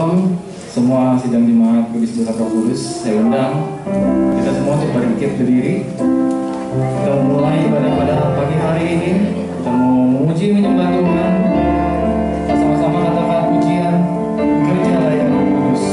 Shalom semua sidang jemaat Kudus Pusat Roh Kudus. Saya undang kita semua untuk bangkit berdiri. Kita memulai ibadah pada pagi hari ini. Kita mau memuji menyembah Tuhan. Kita sama-sama katakan pujian Berjalan yang Kudus.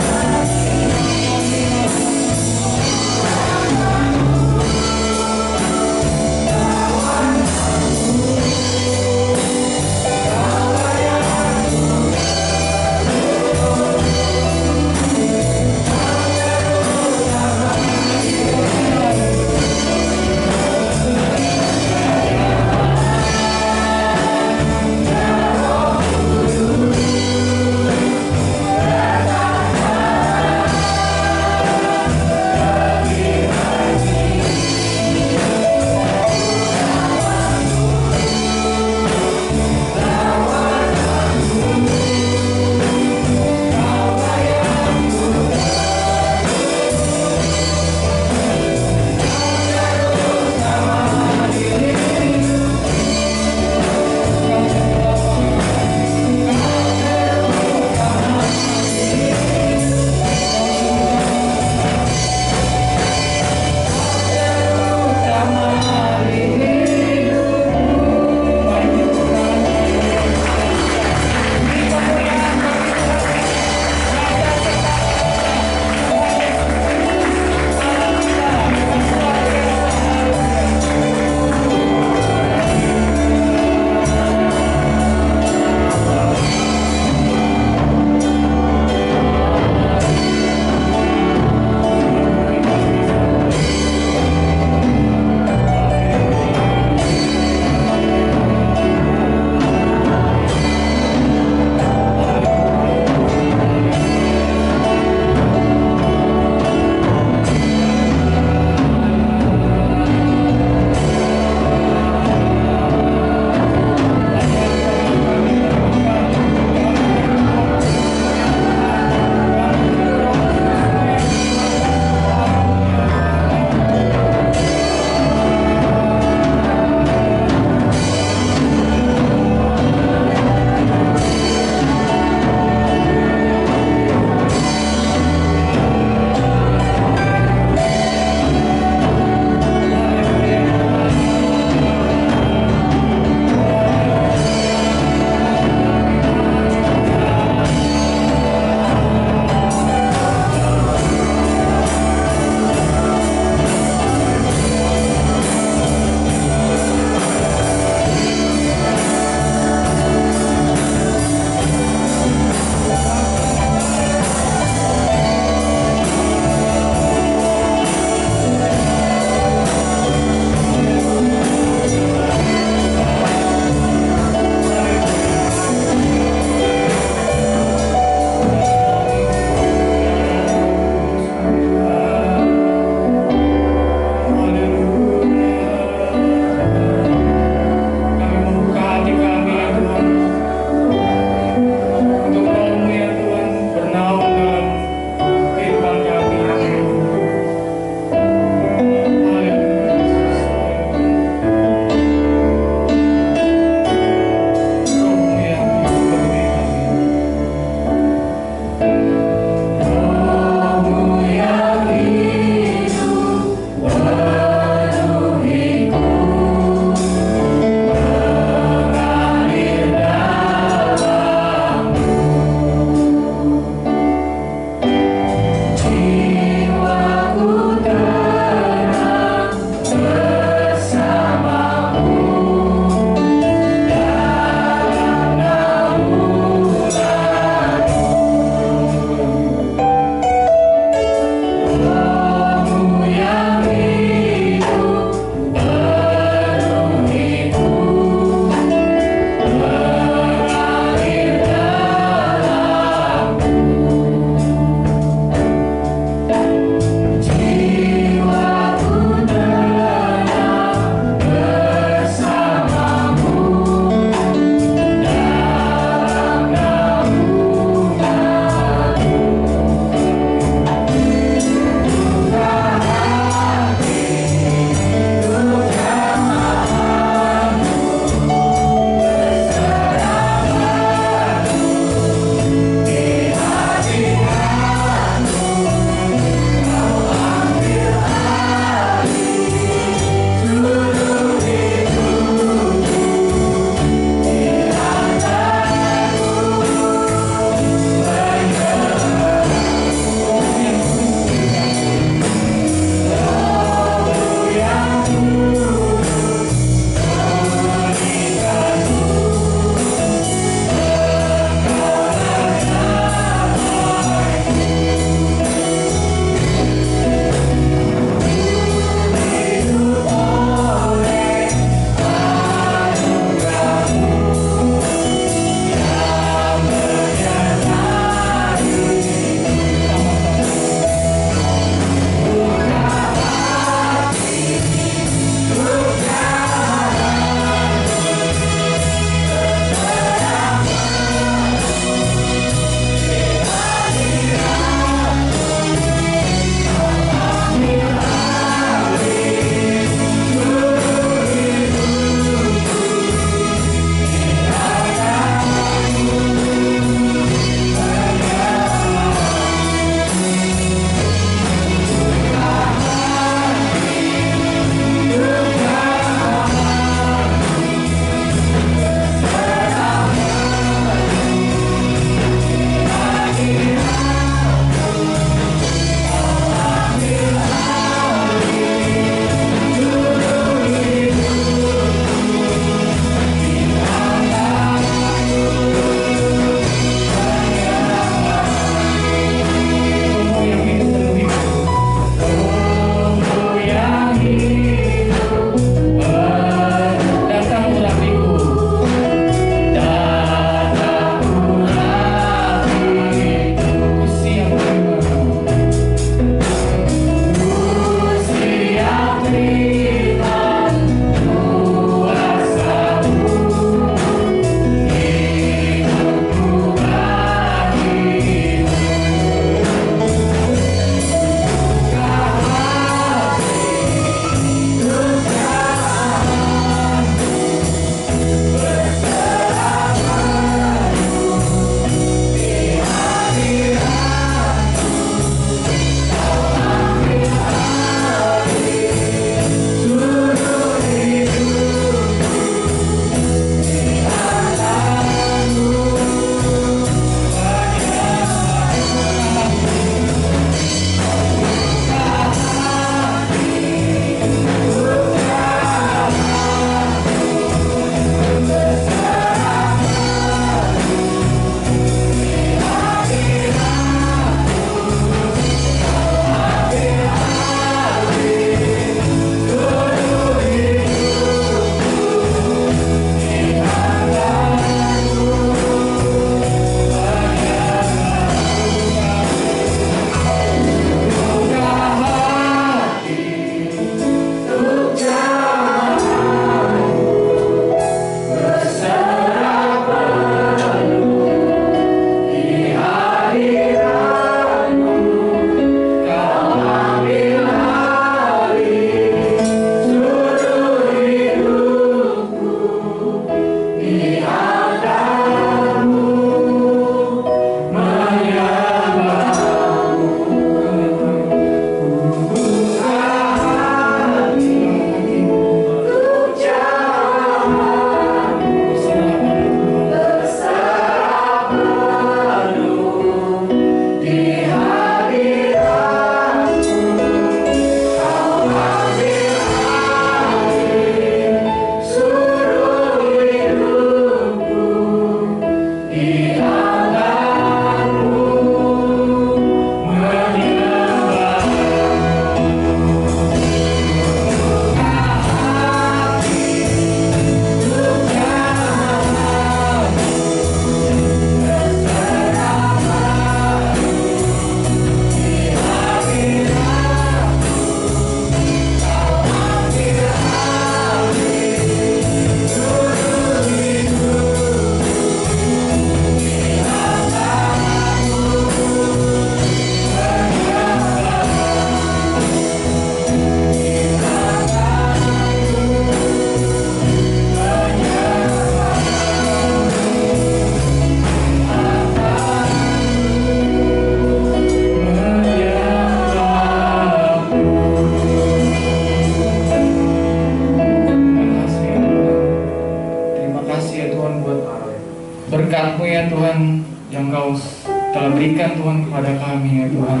berkat-Mu ya Tuhan yang Kau telah berikan Tuhan kepada kami ya Tuhan.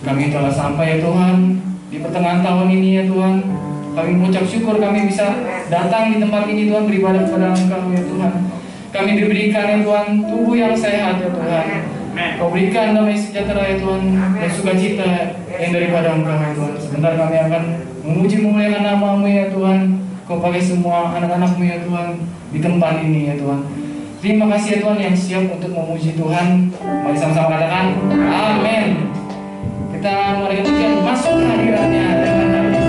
Kami telah sampai ya Tuhan di pertengahan tahun ini ya Tuhan. Kami mengucap syukur kami bisa datang di tempat ini Tuhan, beribadah kepada Engkau ya Tuhan. Kami diberikan ya Tuhan tubuh yang sehat ya Tuhan. Kau berikan damai sejahtera ya Tuhan, dan sukacita yang daripada Engkau ya Tuhan. Sebentar kami akan memuji memuliakan nama-Mu ya Tuhan. Kau pakai semua anak-anak-Mu ya Tuhan di tempat ini ya Tuhan. Terima kasih ya Tuhan yang siap untuk memuji Tuhan. Mari sama-sama katakan amin. Kita mari kita masuk ke hadiratnya dengan hati.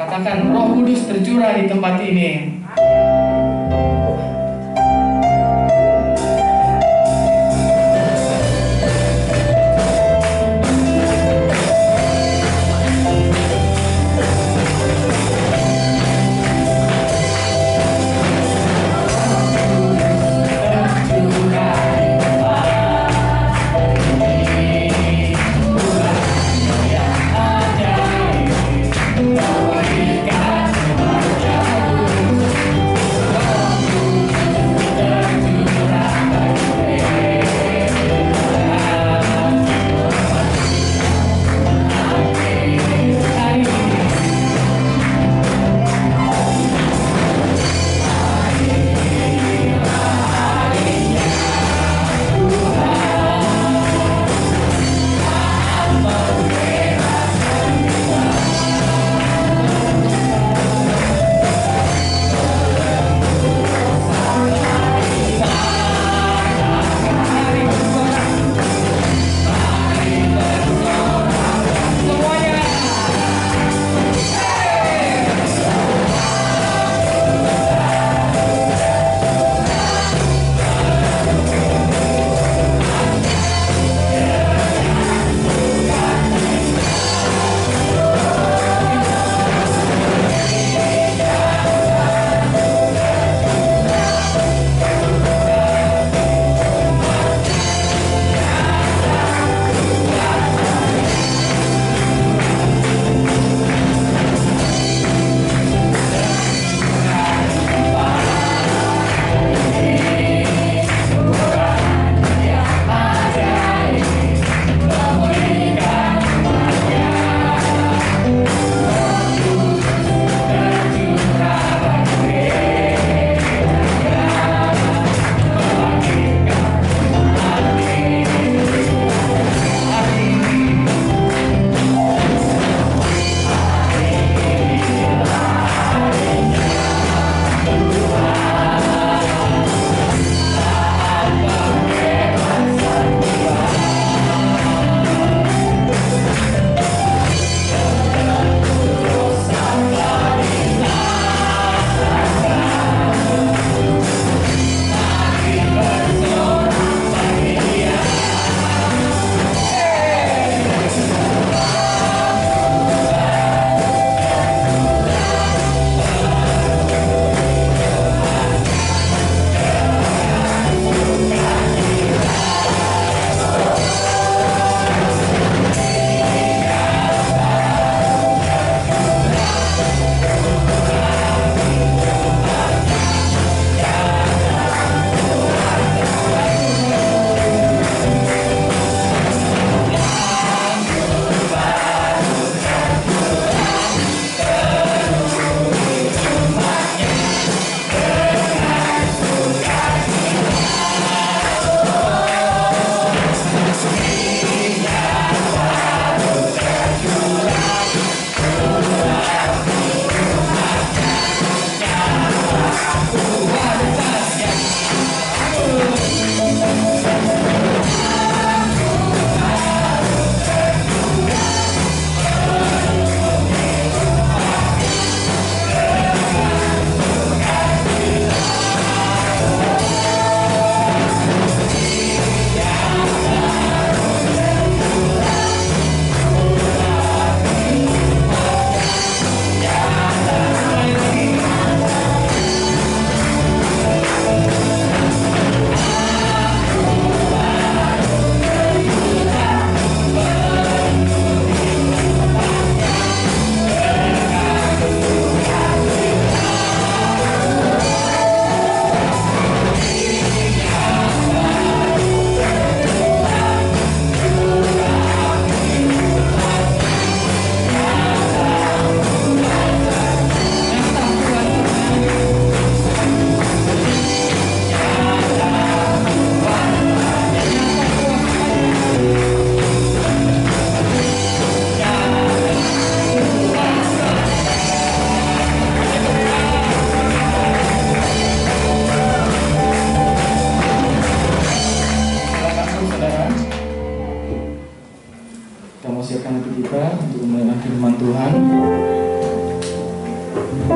Katakan Roh Kudus tercurah di tempat ini.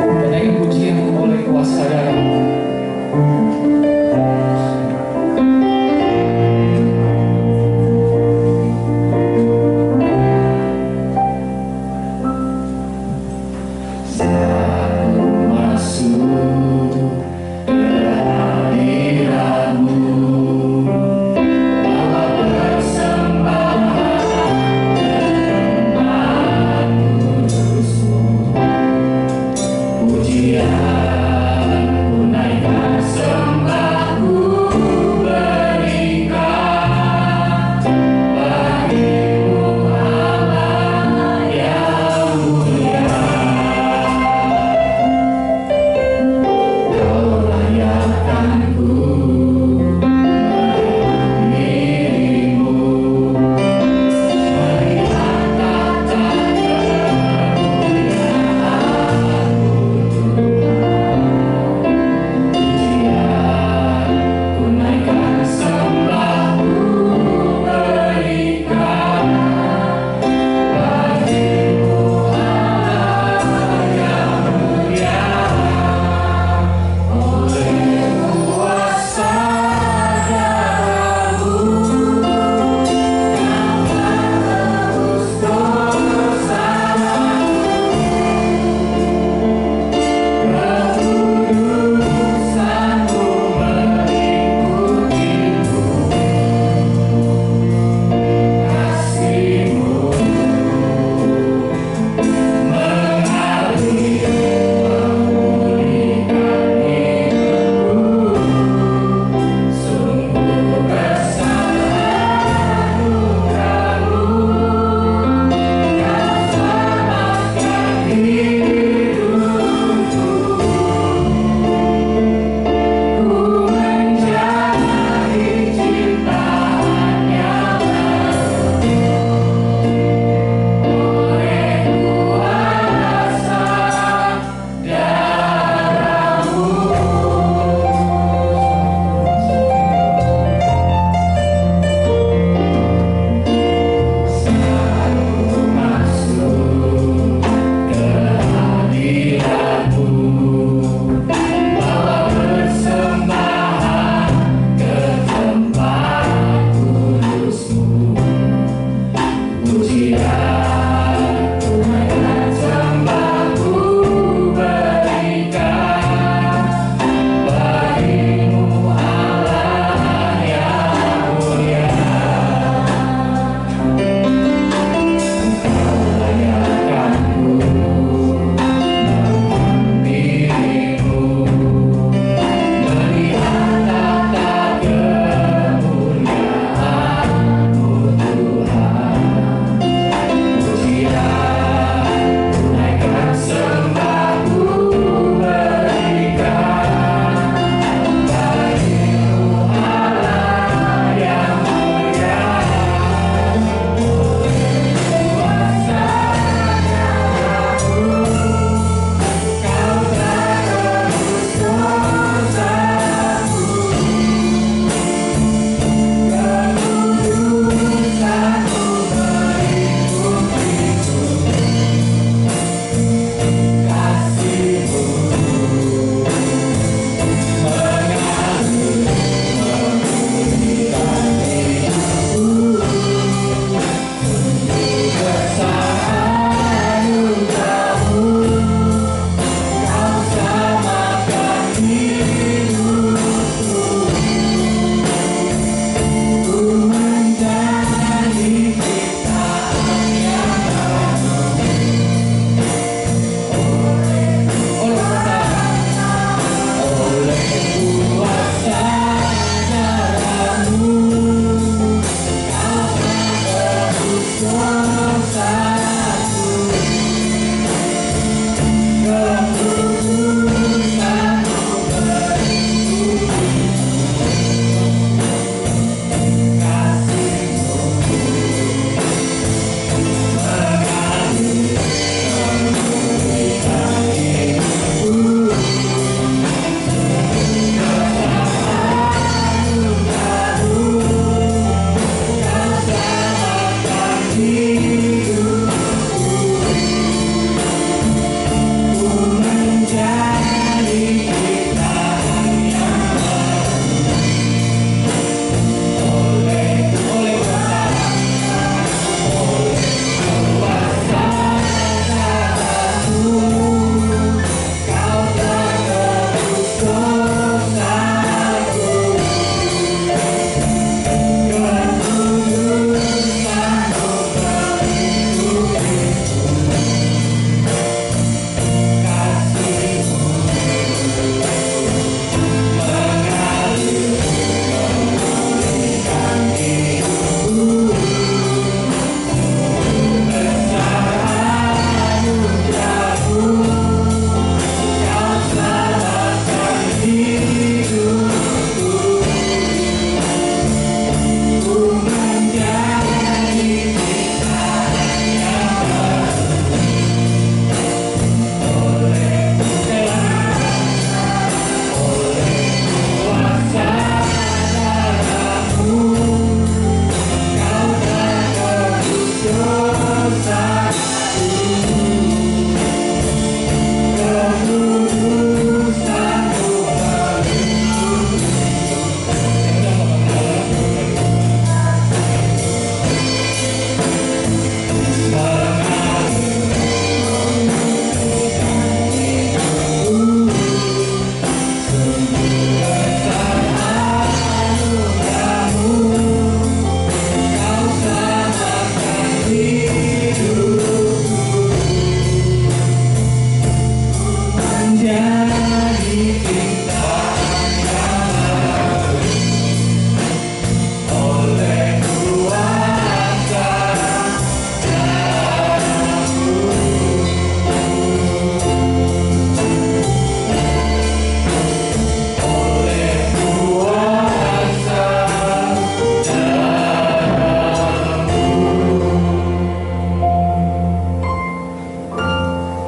menaiki pujian oleh kuasa darah. Pujian, ku naikkan sembahku.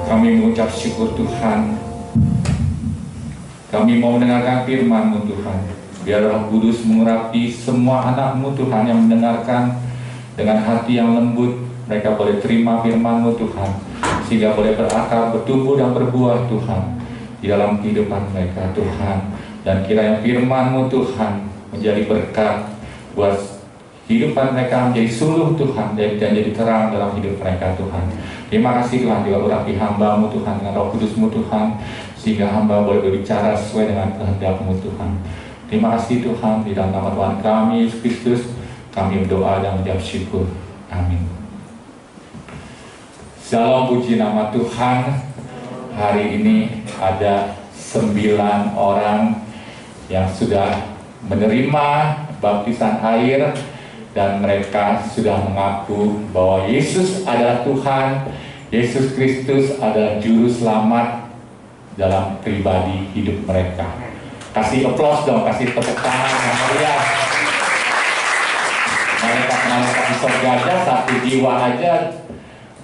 Kami mengucap syukur Tuhan. Kami mau mendengarkan firman-Mu Tuhan. Biar Roh Kudus mengurapi semua anak-Mu Tuhan yang mendengarkan dengan hati yang lembut. Mereka boleh terima firman-Mu Tuhan, sehingga boleh berakar, bertumbuh dan berbuah Tuhan di dalam kehidupan mereka Tuhan. Dan kiranya firman-Mu Tuhan menjadi berkat buat kehidupan mereka, menjadi suluh Tuhan, dan jadi terang dalam hidup mereka Tuhan. Terima kasih Tuhan, juga urapi hamba-Mu Tuhan dengan Roh Kudus-Mu Tuhan, sehingga hamba boleh berbicara sesuai dengan kehendak-Mu Tuhan. Terima kasih Tuhan, di dalam nama Tuhan kami Yesus Kristus kami berdoa dan mengucap syukur. Amin. Shalom, puji nama Tuhan. Hari ini ada 9 orang yang sudah menerima baptisan air, dan mereka sudah mengaku bahwa Yesus adalah Tuhan, Yesus Kristus adalah Juru Selamat dalam pribadi hidup mereka. Kasih aplaus dong, kasih tepuk tangan yang meriah. Mereka di surga aja, satu jiwa aja,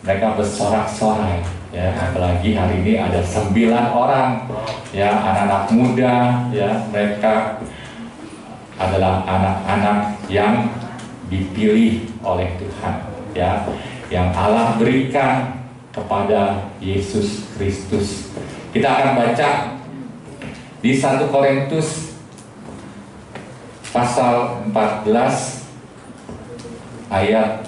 mereka bersorak-sorai. Ya, apalagi hari ini ada 9 orang, ya, anak-anak muda, ya, mereka adalah anak-anak yang dipilih oleh Tuhan, ya, yang Allah berikan kepada Yesus Kristus. Kita akan baca di 1 Korintus pasal 14 ayat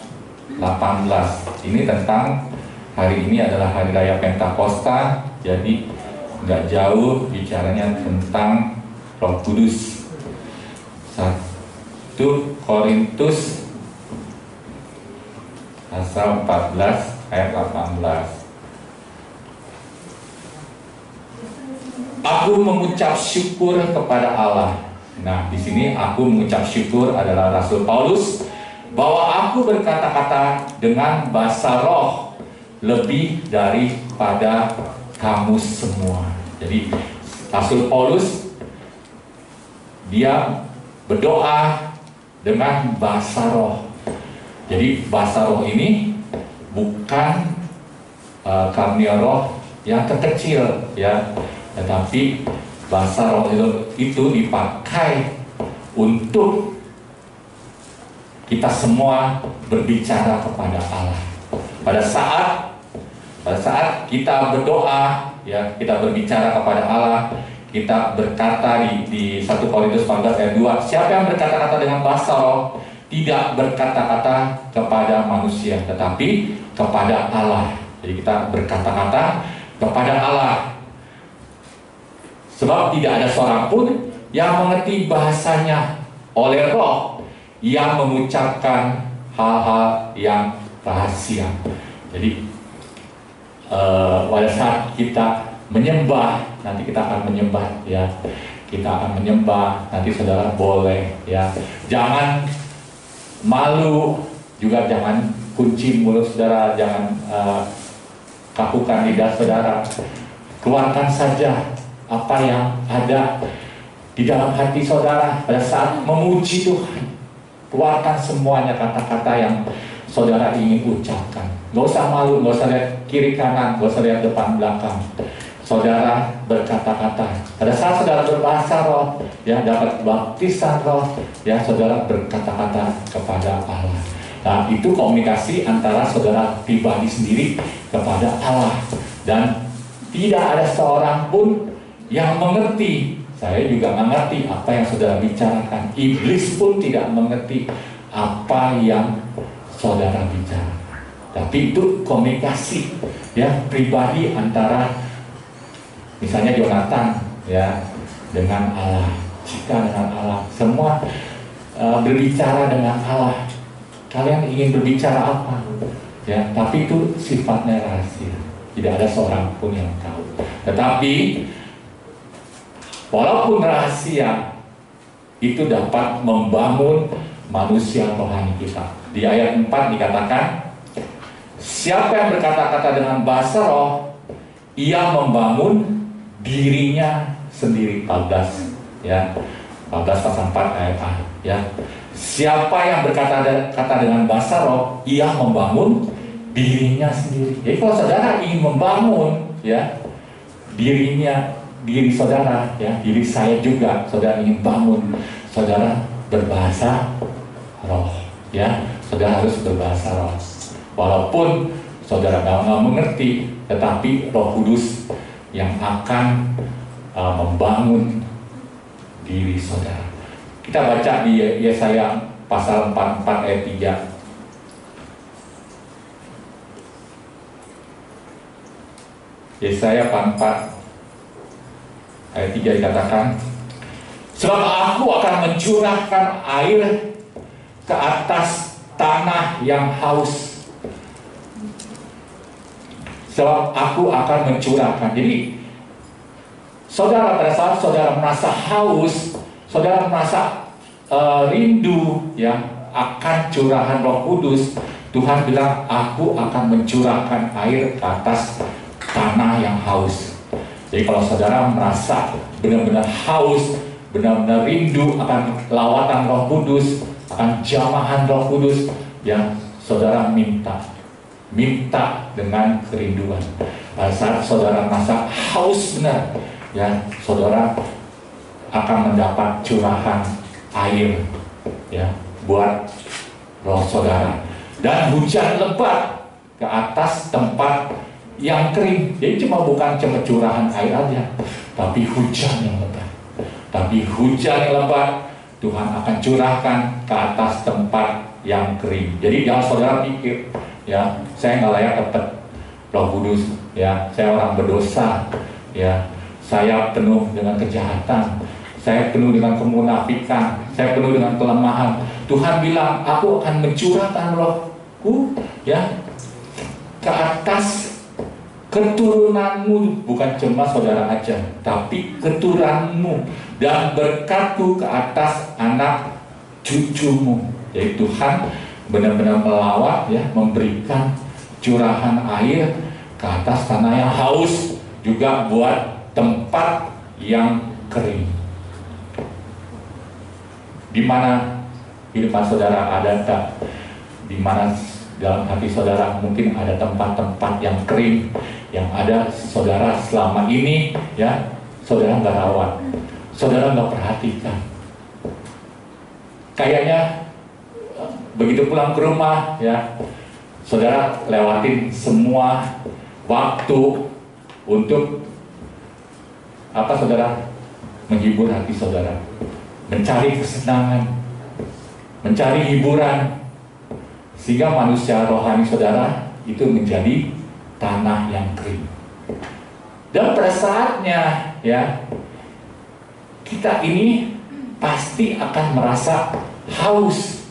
18. Ini tentang hari ini adalah hari raya Pentakosta, jadi nggak jauh bicaranya tentang Roh Kudus. 1 Korintus pasal 14 ayat 18. Aku mengucap syukur kepada Allah. Nah, di sini aku mengucap syukur adalah Rasul Paulus, bahwa aku berkata-kata dengan bahasa roh lebih daripada kamu semua. Jadi Rasul Paulus dia berdoa dengan bahasa roh. Jadi bahasa roh ini bukan karunia roh yang terkecil, ya, tetapi bahasa roh itu dipakai untuk kita semua berbicara kepada Allah. Pada saat kita berdoa, ya, kita berbicara kepada Allah, kita berkata di 1 Korintus 14 ayat 2, siapa yang berkata-kata dengan bahasa roh tidak berkata-kata kepada manusia, tetapi kepada Allah. Jadi kita berkata-kata kepada Allah. Sebab tidak ada seorang pun yang mengerti bahasanya, oleh roh yang mengucapkan hal-hal yang rahasia. Jadi pada saat kita menyembah, nanti kita akan menyembah, ya, kita akan menyembah, nanti saudara boleh, ya, jangan malu, juga jangan kunci mulut saudara, jangan kakukan lidah saudara, keluarkan saja apa yang ada di dalam hati saudara pada saat memuji Tuhan. Keluarkan semuanya kata-kata yang saudara ingin ucapkan. Gak usah malu, gak usah lihat kiri kanan, gak usah lihat depan belakang. Saudara berkata-kata. Pada saat saudara berbahasa roh, ya, dapat baptisan roh, ya, saudara berkata-kata kepada Allah. Nah, itu komunikasi antara saudara pribadi sendiri kepada Allah. Dan tidak ada seorang pun yang mengerti. Saya juga mengerti apa yang saudara bicarakan. Iblis pun tidak mengerti apa yang saudara bicarakan. Tapi itu komunikasi, ya, pribadi antara misalnya Jonathan, ya, dengan Allah, Cika dengan Allah, semua berbicara dengan Allah. Kalian ingin berbicara apa? Ya, tapi itu sifatnya rahasia. Tidak ada seorang pun yang tahu. Tetapi walaupun rahasia, itu dapat membangun manusia rohani kita. Di ayat 4 dikatakan, siapa yang berkata-kata dengan bahasa roh, ia membangun dirinya sendiri. 14, ya, 14 pasal 4 ayat A, ya. Siapa yang berkata-kata dengan bahasa roh, ia membangun dirinya sendiri. Jadi kalau saudara ingin membangun ya diri saudara, ya diri saya juga, saudara ingin bangun, saudara berbahasa roh, ya saudara harus berbahasa roh. Walaupun saudara nggak mengerti, tetapi Roh Kudus yang akan membangun diri saudara. Kita baca di Yesaya pasal 44 ayat 3. Yesaya 44 ayat 3 dikatakan, sebab aku akan mencurahkan air ke atas tanah yang haus. Sebab aku akan mencurahkan. Jadi saudara, pada saat saudara merasa haus, saudara merasa rindu ya akan curahan Roh Kudus, Tuhan bilang, aku akan mencurahkan air ke atas tanah yang haus. Jadi kalau saudara merasa benar-benar haus, benar-benar rindu akan lawatan Roh Kudus, akan jamahan Roh Kudus, yang saudara minta dengan kerinduan. Pada saat saudara merasa haus benar, ya saudara akan mendapat curahan air ya buat roh saudara, dan hujan lebat ke atas tempat yang kering. Jadi bukan cuma curahan air aja, tapi hujan yang lebat. Tuhan akan curahkan ke atas tempat yang kering. Jadi jangan saudara pikir, ya saya nggak layak dapat Roh Kudus, ya saya orang berdosa, ya saya penuh dengan kejahatan, saya penuh dengan kemunafikan, saya penuh dengan kelemahan. Tuhan bilang, aku akan mencurahkan Rohku ya ke atas keturunanmu, bukan cuma saudara aja, tapi keturunanmu, dan berkatku ke atas anak cucumu. Jadi Tuhan benar-benar melawat ya, memberikan curahan air ke atas tanah yang haus, juga buat tempat yang kering. Di mana kehidupan saudara ada tak? Di mana dalam hati saudara mungkin ada tempat-tempat yang kering, yang ada saudara selama ini ya saudara nggak rawat, saudara nggak perhatikan. Kayaknya begitu pulang ke rumah ya saudara lewatin semua waktu untuk apa saudara? Menghibur hati saudara, mencari kesenangan, mencari hiburan, sehingga manusia rohani saudara itu menjadi tanah yang kering. Dan pada saatnya ya kita ini pasti akan merasa haus.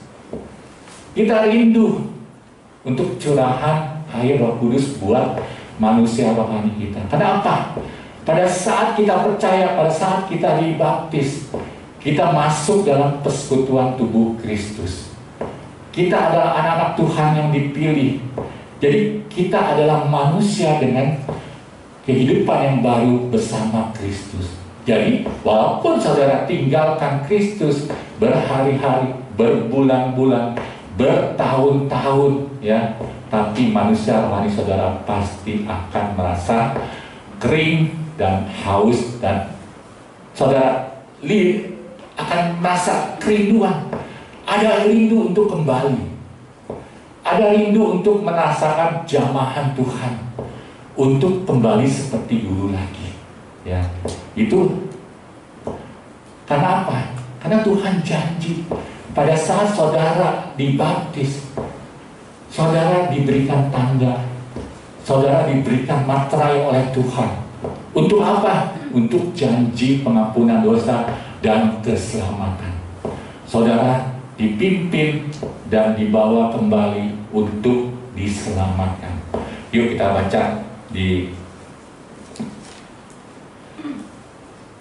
Kita rindu untuk curahan air Roh Kudus buat manusia rohani kita. Kenapa? Pada saat kita percaya, pada saat kita dibaptis, kita masuk dalam persekutuan tubuh Kristus. Kita adalah anak-anak Tuhan yang dipilih. Jadi kita adalah manusia dengan kehidupan yang baru bersama Kristus. Jadi walaupun saudara tinggalkan Kristus berhari-hari, berbulan-bulan, bertahun-tahun ya, tapi manusia rohani saudara pasti akan merasa kering dan haus, dan saudara akan merasa kerinduan. Ada rindu untuk kembali, ada rindu untuk merasakan jamahan Tuhan, untuk kembali seperti dulu lagi ya. Itu karena apa? Karena Tuhan janji pada saat saudara dibaptis, saudara diberikan tanda, saudara diberikan materai oleh Tuhan. Untuk apa? Untuk janji pengampunan dosa dan keselamatan. Saudara dipimpin dan dibawa kembali untuk diselamatkan. Yuk kita baca di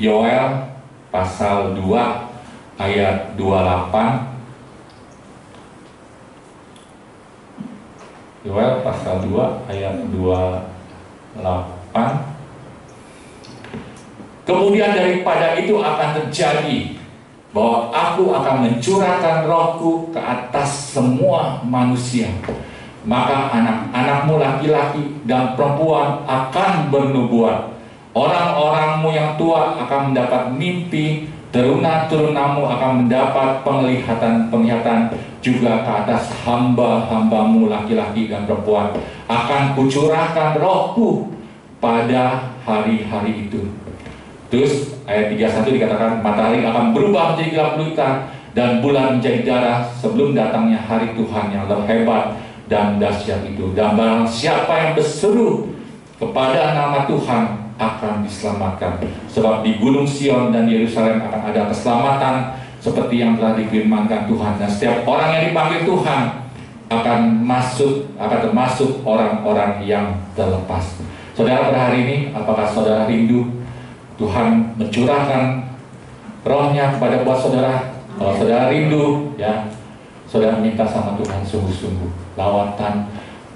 Yoel pasal 2 ayat 28. Yoel pasal 2 ayat 28. Kemudian daripada itu akan terjadi bahwa aku akan mencurahkan rohku ke atas semua manusia. maka anak-anakmu laki-laki dan perempuan akan bernubuat. Orang-orangmu yang tua akan mendapat mimpi, teruna-turunamu akan mendapat penglihatan-penglihatan, juga ke atas hamba-hambamu laki-laki dan perempuan akan kucurahkan rohku pada hari-hari itu. Terus ayat 31 dikatakan matahari akan berubah menjadi gelap gulita dan bulan menjadi darah sebelum datangnya hari Tuhan yang hebat dan dahsyat itu. Dan barang siapa yang berseru kepada nama Tuhan akan diselamatkan. Sebab di Gunung Sion dan Yerusalem akan ada keselamatan seperti yang telah difirmankan Tuhan. Dan setiap orang yang dipanggil Tuhan akan termasuk orang-orang yang terlepas. Saudara, pada hari ini apakah saudara rindu Tuhan mencurahkan rohnya kepada buat saudara? Kalau saudara rindu, ya, saudara minta sama Tuhan sungguh-sungguh lawatan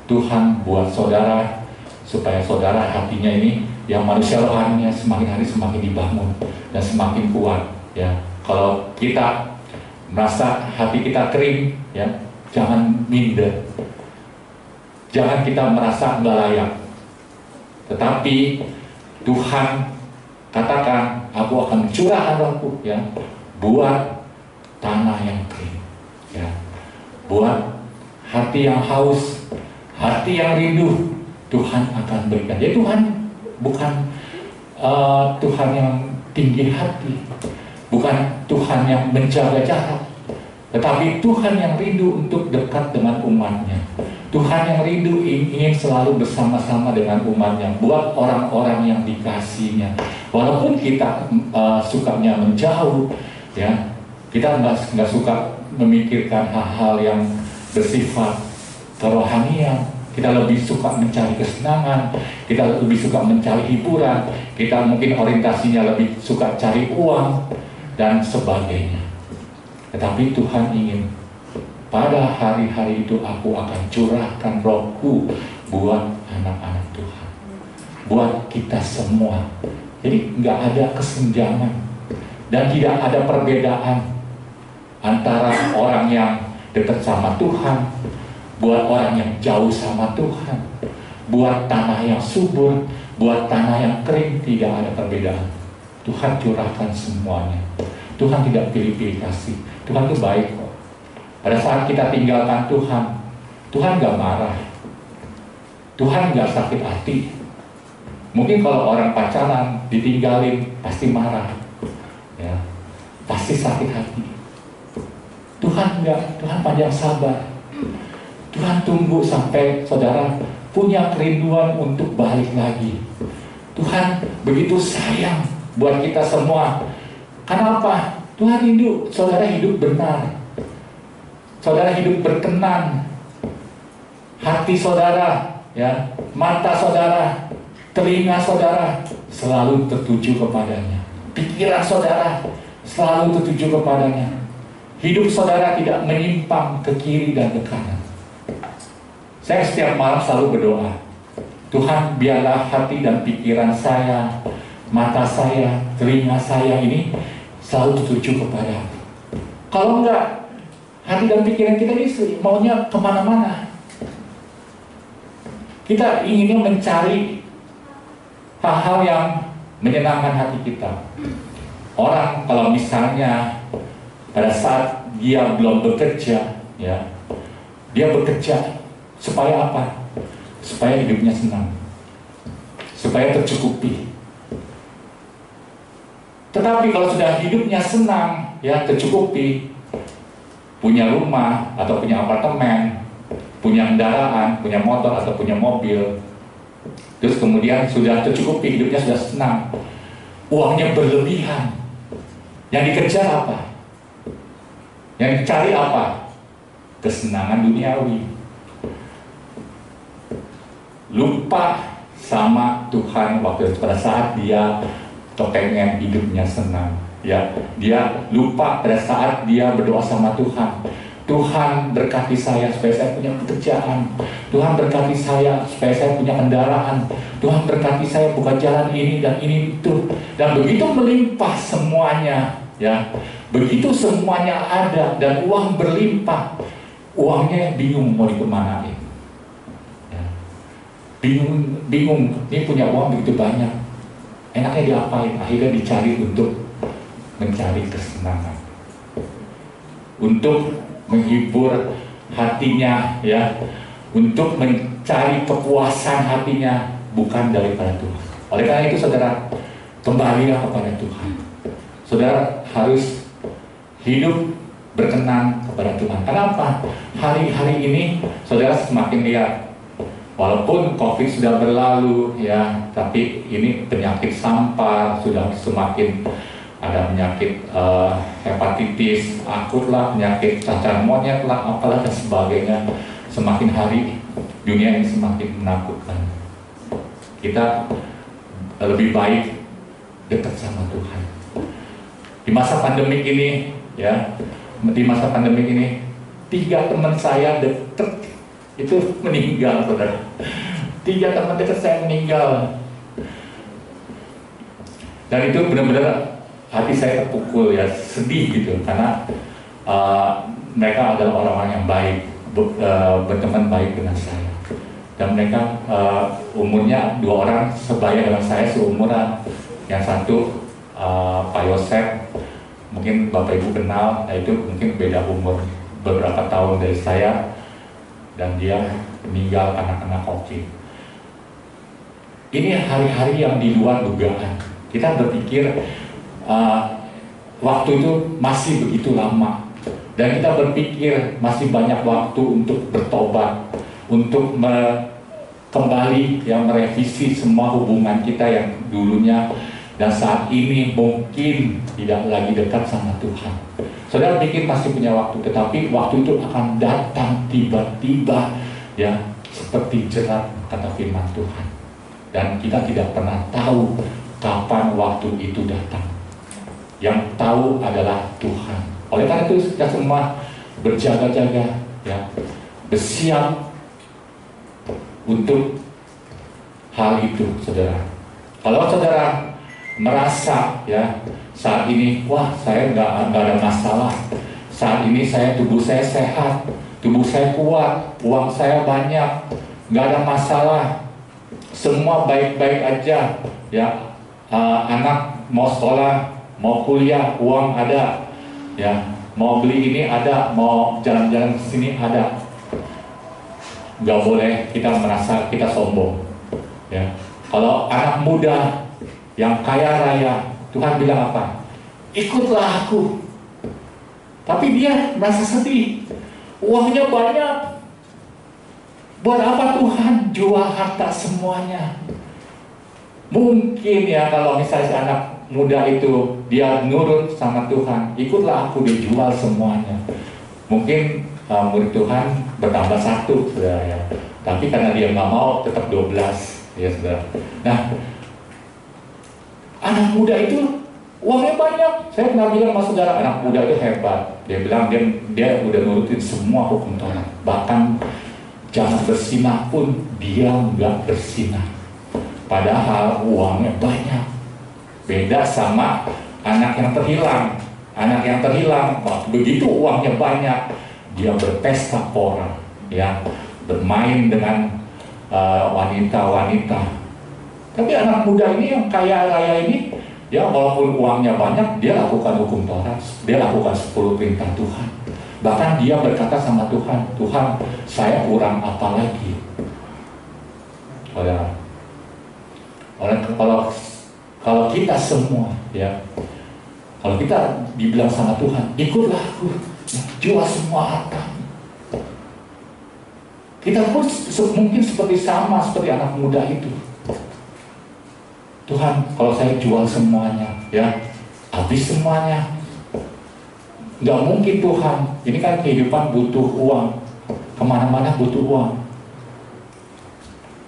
Tuhan buat saudara, supaya saudara hatinya ini yang manusia rohaninya semakin hari semakin dibangun dan semakin kuat. Ya, kalau kita merasa hati kita kering, ya, jangan minder, jangan kita merasa nggak layak. Tetapi Tuhan katakan, aku akan mencurahkan rohku, ya, buat tanah yang kering, ya, buat hati yang haus, hati yang rindu. Tuhan akan berikan. Ya, Tuhan bukan Tuhan yang tinggi hati, bukan Tuhan yang menjaga jarak, tetapi Tuhan yang rindu untuk dekat dengan umatnya. Tuhan yang rindu ingin selalu bersama-sama dengan umatnya, buat orang-orang yang dikasihinya. Walaupun kita sukanya menjauh, ya, kita nggak suka memikirkan hal-hal yang bersifat kerohanian. Kita lebih suka mencari kesenangan, kita lebih suka mencari hiburan, kita mungkin orientasinya lebih suka cari uang dan sebagainya. Tetapi Tuhan ingin pada hari-hari itu aku akan curahkan rohku buat anak-anak Tuhan, buat kita semua. Jadi nggak ada kesenjangan dan tidak ada perbedaan antara orang yang dekat sama Tuhan, buat orang yang jauh sama Tuhan, buat tanah yang subur, buat tanah yang kering, tidak ada perbedaan. Tuhan curahkan semuanya. Tuhan tidak pilih-pilih kasih. Tuhan itu baik kok. Pada saat kita tinggalkan Tuhan, Tuhan gak marah, Tuhan gak sakit hati. Mungkin kalau orang pacaran ditinggalin pasti marah, ya, pasti sakit hati. Tuhan enggak, Tuhan panjang sabar. Tuhan tunggu sampai saudara punya kerinduan untuk balik lagi. Tuhan begitu sayang buat kita semua. Kenapa? Tuhan rindu saudara hidup benar, saudara hidup berkenan. Hati saudara, ya, mata saudara, telinga saudara selalu tertuju kepadanya. Pikiran saudara selalu tertuju kepadanya. Hidup saudara tidak menyimpang ke kiri dan ke kanan. Saya setiap malam selalu berdoa, Tuhan biarlah hati dan pikiran saya, mata saya, telinga saya ini selalu tertuju kepada. Kalau enggak, hati dan pikiran kita ini maunya kemana-mana. Kita inginnya mencari hal-hal yang menyenangkan hati kita. Orang kalau misalnya pada saat dia belum bekerja, ya, dia bekerja supaya apa? Supaya hidupnya senang, supaya tercukupi. Tetapi kalau sudah hidupnya senang, ya, tercukupi, punya rumah atau punya apartemen, punya kendaraan, punya motor atau punya mobil, terus kemudian sudah tercukupi, hidupnya sudah senang, uangnya berlebihan, yang dikejar apa? Yang dicari apa? Kesenangan duniawi. Lupa sama Tuhan pada saat dia kepengen hidupnya senang, ya, dia lupa pada saat dia berdoa sama Tuhan. Tuhan berkati saya supaya saya punya pekerjaan, Tuhan berkati saya supaya saya punya kendaraan, Tuhan berkati saya buka jalan ini dan ini itu, dan begitu melimpah semuanya, ya, begitu semuanya ada dan uang berlimpah, uangnya bingung mau dikemanain. bingung, ini punya uang begitu banyak, enaknya diapain? Akhirnya dicari untuk mencari kesenangan, untuk menghibur hatinya, ya, untuk mencari kepuasan hatinya, bukan daripada Tuhan. Oleh karena itu, saudara, kembalilah kepada Tuhan. Saudara harus hidup berkenan kepada Tuhan. Kenapa? Hari-hari ini saudara semakin lihat, walaupun COVID sudah berlalu, ya, tapi ini penyakit sampar sudah semakin ada, penyakit hepatitis akut lah, penyakit cacar monyet lah, apalah dan sebagainya. Semakin hari dunia ini semakin menakutkan. Kita lebih baik dekat sama Tuhan. Di masa pandemik ini, ya, di masa pandemik ini 3 teman saya dekat itu meninggal, saudara. 3 teman dekat saya meninggal, dan itu benar-benar hati saya terpukul, ya, sedih gitu, karena mereka adalah orang-orang yang baik, berteman baik dengan saya, dan mereka umurnya 2 orang sebaya dengan saya, seumuran. Yang satu Pak Yosef, mungkin Bapak Ibu kenal, itu mungkin beda umur beberapa tahun dari saya, dan dia meninggal karena kena COVID. Ini hari-hari yang di luar dugaan. Kita berpikir waktu itu masih begitu lama, dan kita berpikir masih banyak waktu untuk bertobat, untuk kembali, yang merevisi semua hubungan kita yang dulunya dan saat ini mungkin tidak lagi dekat sama Tuhan. Saudara pikir masih punya waktu, tetapi waktu itu akan datang tiba-tiba, ya, seperti jerat, kata firman Tuhan. Dan kita tidak pernah tahu kapan waktu itu datang. Yang tahu adalah Tuhan. Oleh karena itu kita semua berjaga-jaga, ya, bersiap untuk hal itu, saudara. Kalau saudara merasa, ya, saat ini, wah, saya nggak ada masalah, saat ini tubuh saya sehat, tubuh saya kuat, uang saya banyak, nggak ada masalah, semua baik-baik aja, ya, anak mau sekolah, mau kuliah, uang ada, ya, mau beli ini ada, mau jalan-jalan ke sini ada. Nggak boleh kita merasa kita sombong, ya. Kalau anak muda yang kaya raya, Tuhan bilang apa? Ikutlah aku. Tapi dia merasa sedih, uangnya banyak. Buat apa Tuhan jual harta semuanya? Mungkin, ya, kalau misalnya si anak muda itu dia nurut sama Tuhan, ikutlah aku, dijual semuanya. Mungkin murid Tuhan bertambah 1, saudara, ya. Tapi karena dia nggak mau, tetap 12, ya, saudara. Nah, anak muda itu uangnya banyak. Saya pernah bilang sama saudara, anak muda itu hebat. Dia bilang dia udah nurutin semua hukum Taurat. Bahkan jangan bersinah pun dia nggak bersinah. Padahal uangnya banyak. Beda sama anak yang terhilang. Anak yang terhilang, begitu uangnya banyak, dia berpesta pora, ya, bermain dengan wanita-wanita. Tapi anak muda ini yang kaya raya ini, ya, walaupun uangnya banyak, dia lakukan hukum Taurat, dia lakukan 10 perintah Tuhan. Bahkan dia berkata sama Tuhan, Tuhan, saya kurang apa lagi? Kalau kita semua, ya, kalau kita dibilang sama Tuhan, ikutlah aku, jual semua harta. Kita pun mungkin seperti anak muda itu. Tuhan, kalau saya jual semuanya, ya, habis semuanya. Nggak mungkin Tuhan, ini kan kehidupan butuh uang, kemana-mana butuh uang.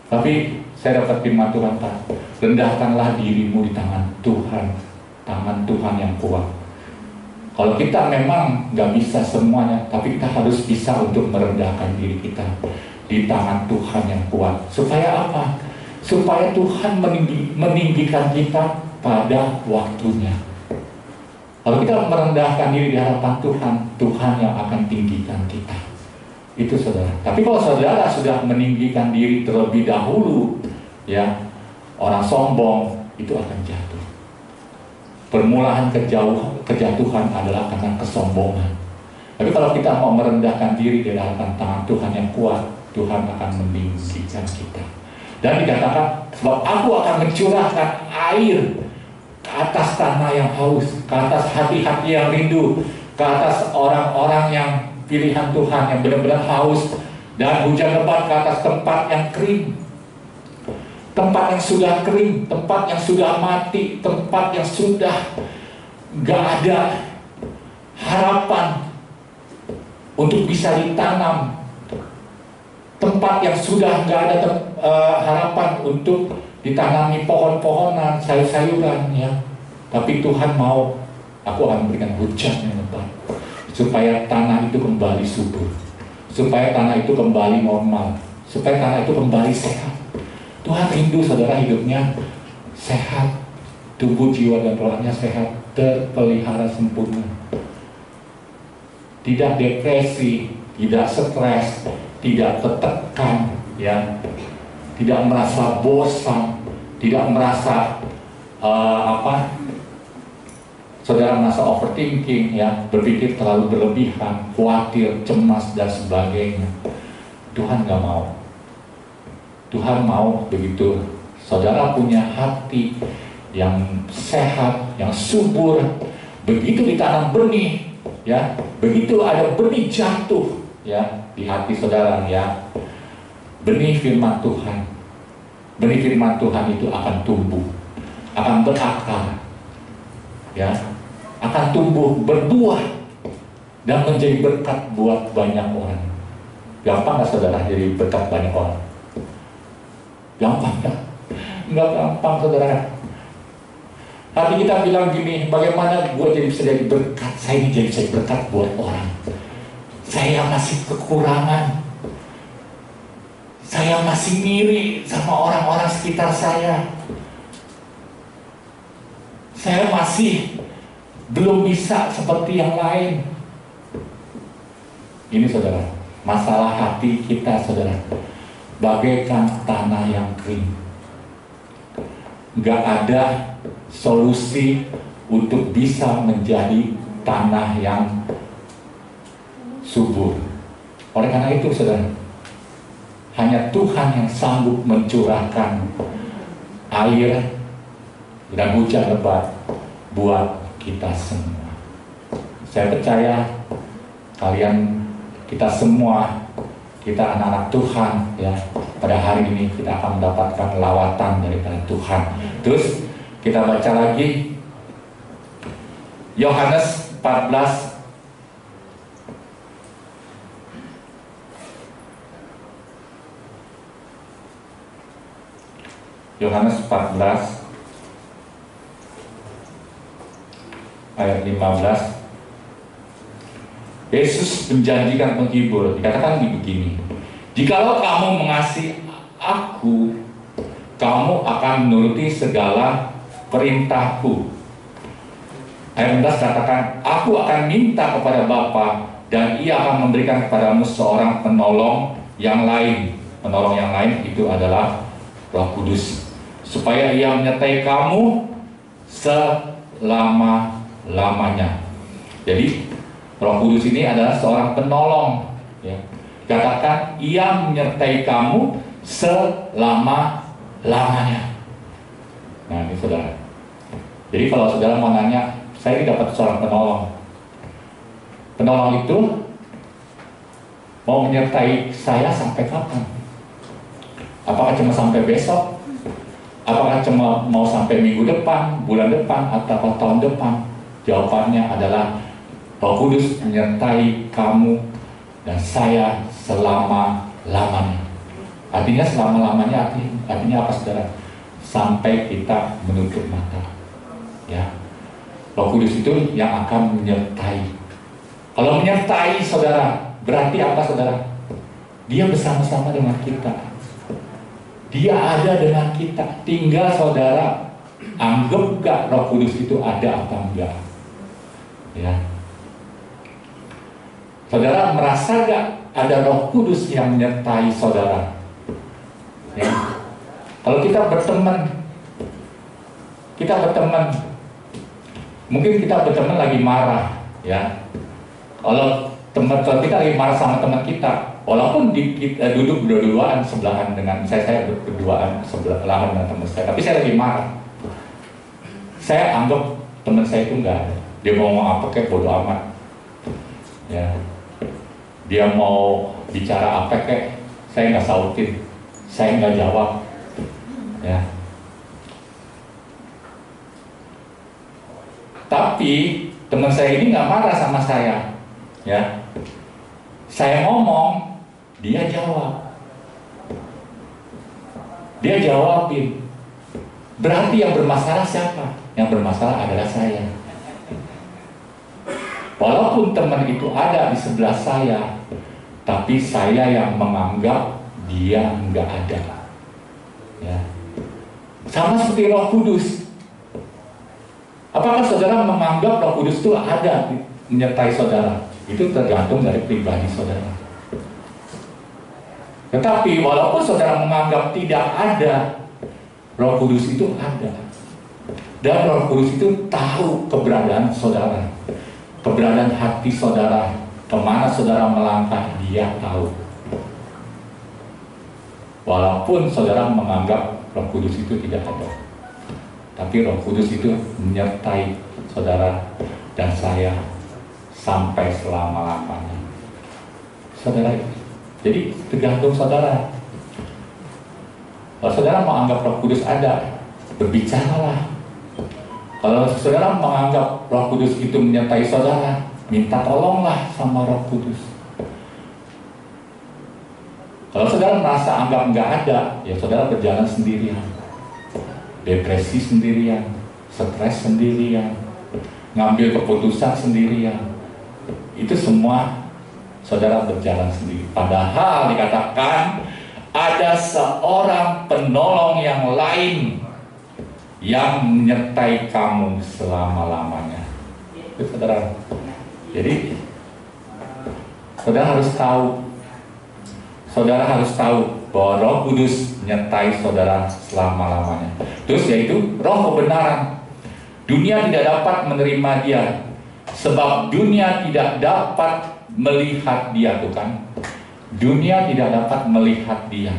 Tapi saya dapat firman Tuhan, Pak, rendahkanlah dirimu di tangan Tuhan yang kuat. Kalau kita memang nggak bisa semuanya, tapi kita harus bisa untuk merendahkan diri kita di tangan Tuhan yang kuat. Supaya apa? Supaya Tuhan meninggikan kita pada waktunya. Kalau kita merendahkan diri di hadapan Tuhan, Tuhan yang akan tinggikan kita. Itu saudara. Tapi kalau saudara sudah meninggikan diri terlebih dahulu, ya, orang sombong itu akan jatuh. Permulaan kejatuhan adalah karena kesombongan. Tapi kalau kita mau merendahkan diri di hadapan tangan Tuhan yang kuat, Tuhan akan meninggikan kita. Dan dikatakan, sebab aku akan mencurahkan air ke atas tanah yang haus, ke atas hati-hati yang rindu, ke atas orang-orang yang pilihan Tuhan yang benar-benar haus, dan hujan lebat ke atas tempat yang kering, tempat yang sudah kering, tempat yang sudah mati, tempat yang sudah gak ada harapan untuk bisa ditanam, tempat yang sudah gak ada harapan untuk ditanami pohon-pohonan, sayur-sayuran, ya. Tapi Tuhan mau, aku akan memberikan hujan yang lebat supaya tanah itu kembali subur, supaya tanah itu kembali normal, supaya tanah itu kembali sehat. Tuhan rindu saudara hidupnya sehat, tubuh, jiwa, dan rohnya sehat, terpelihara sempurna, tidak depresi, tidak stres, tidak tertekan, ya, tidak merasa bosan, tidak merasa saudara merasa overthinking, ya, berpikir terlalu berlebihan, khawatir, cemas, dan sebagainya. Tuhan gak mau. Tuhan mau begitu saudara punya hati yang sehat, yang subur. Begitu ditanam benih, ya, begitu ada benih jatuh, ya, di hati saudara, ya, benih firman Tuhan. Benih firman Tuhan itu akan tumbuh, akan berakar, ya, akan tumbuh, berbuah, dan menjadi berkat buat banyak orang. Gampang gak saudara jadi berkat banyak orang? Gampang gak? Nggak gampang saudara. Tapi kita bilang gini, bagaimana gue bisa jadi berkat? Saya ini jadi berkat buat orang. Saya masih kekurangan, saya masih ngiri sama orang-orang sekitar saya. Saya masih belum bisa seperti yang lain. Ini saudara, masalah hati kita saudara, bagaikan tanah yang kering. Gak ada solusi untuk bisa menjadi tanah yang subur. Oleh karena itu saudara, hanya Tuhan yang sanggup mencurahkan air dan hujan lebat buat kita semua. Saya percaya kalian, kita semua, kita anak-anak Tuhan, ya, pada hari ini kita akan mendapatkan lawatan daripada Tuhan. Terus kita baca lagi Yohanes 14 ayat 15. Yesus menjanjikan penghibur, dikatakan begini, jikalau kamu mengasihi aku, kamu akan menuruti segala perintahku. Ayat 16 katakan, aku akan minta kepada Bapa, dan ia akan memberikan kepadamu seorang penolong yang lain. Penolong yang lain itu adalah Roh Kudus, supaya ia menyertai kamu selama-lamanya. Jadi Roh Kudus ini adalah seorang penolong, ya. Katakan, ia menyertai kamu selama-lamanya. Nah ini saudara. Jadi kalau saudara mau nanya, saya dapat seorang penolong. Penolong itu mau menyertai saya sampai kapan? Apakah cuma sampai besok? Apakah cuma mau sampai minggu depan, bulan depan, atau tahun depan? Jawabannya adalah Roh Kudus menyertai kamu dan saya selama-lamanya. Artinya selama-lamanya artinya apa saudara? Sampai kita menutup mata, ya. Roh Kudus itu yang akan menyertai. Kalau menyertai saudara, berarti apa saudara? Dia bersama-sama dengan kita. Dia ada dengan kita. Tinggal saudara anggap gak Roh Kudus itu ada apa enggak, ya. Saudara merasa gak ada Roh Kudus yang menyertai saudara. Ya. Kalau kita berteman, mungkin kita berteman lagi marah, ya. Kalau kalau kita lagi marah sama teman kita, walaupun duduk berdua-duaan sebelahan dengan saya berduaan sebelahan dengan teman saya, tapi saya lagi marah. Saya anggap teman saya itu enggak ada. Dia mau ngomong apa kayak bodo amat. Ya. Dia mau bicara apa kayak saya nggak sautin, saya nggak jawab. Ya. Tapi teman saya ini nggak marah sama saya. Ya. Saya ngomong, dia jawab. Dia jawabin. Berarti yang bermasalah siapa? Yang bermasalah adalah saya. Walaupun teman itu ada di sebelah saya, tapi saya yang menganggap dia nggak ada. Ya. Sama seperti Roh Kudus. Apakah saudara menganggap Roh Kudus itu ada menyertai saudara? Itu tergantung dari pribadi saudara. Tetapi walaupun saudara menganggap tidak ada, Roh Kudus itu ada. Dan Roh Kudus itu tahu keberadaan saudara, keberadaan hati saudara, kemana saudara melangkah, dia tahu. Walaupun saudara menganggap Roh Kudus itu tidak ada, tapi Roh Kudus itu menyertai saudara dan saya sampai selama-lamanya. Saudara, jadi tergantung saudara. Kalau saudara menganggap Roh Kudus ada, berbicaralah. Kalau saudara menganggap Roh Kudus itu menyertai saudara, minta tolonglah sama Roh Kudus. Kalau saudara merasa anggap nggak ada, ya saudara berjalan sendirian, depresi sendirian, stres sendirian, ngambil keputusan sendirian. Itu semua saudara berjalan sendiri. Padahal dikatakan ada seorang penolong yang lain yang menyertai kamu selama-lamanya. Itu saudara. Jadi saudara harus tahu bahwa Roh Kudus menyertai saudara selama-lamanya. Terus yaitu Roh kebenaran. Dunia tidak dapat menerima dia, sebab dunia tidak dapat melihat dia, tuh kan? Dunia tidak dapat melihat dia.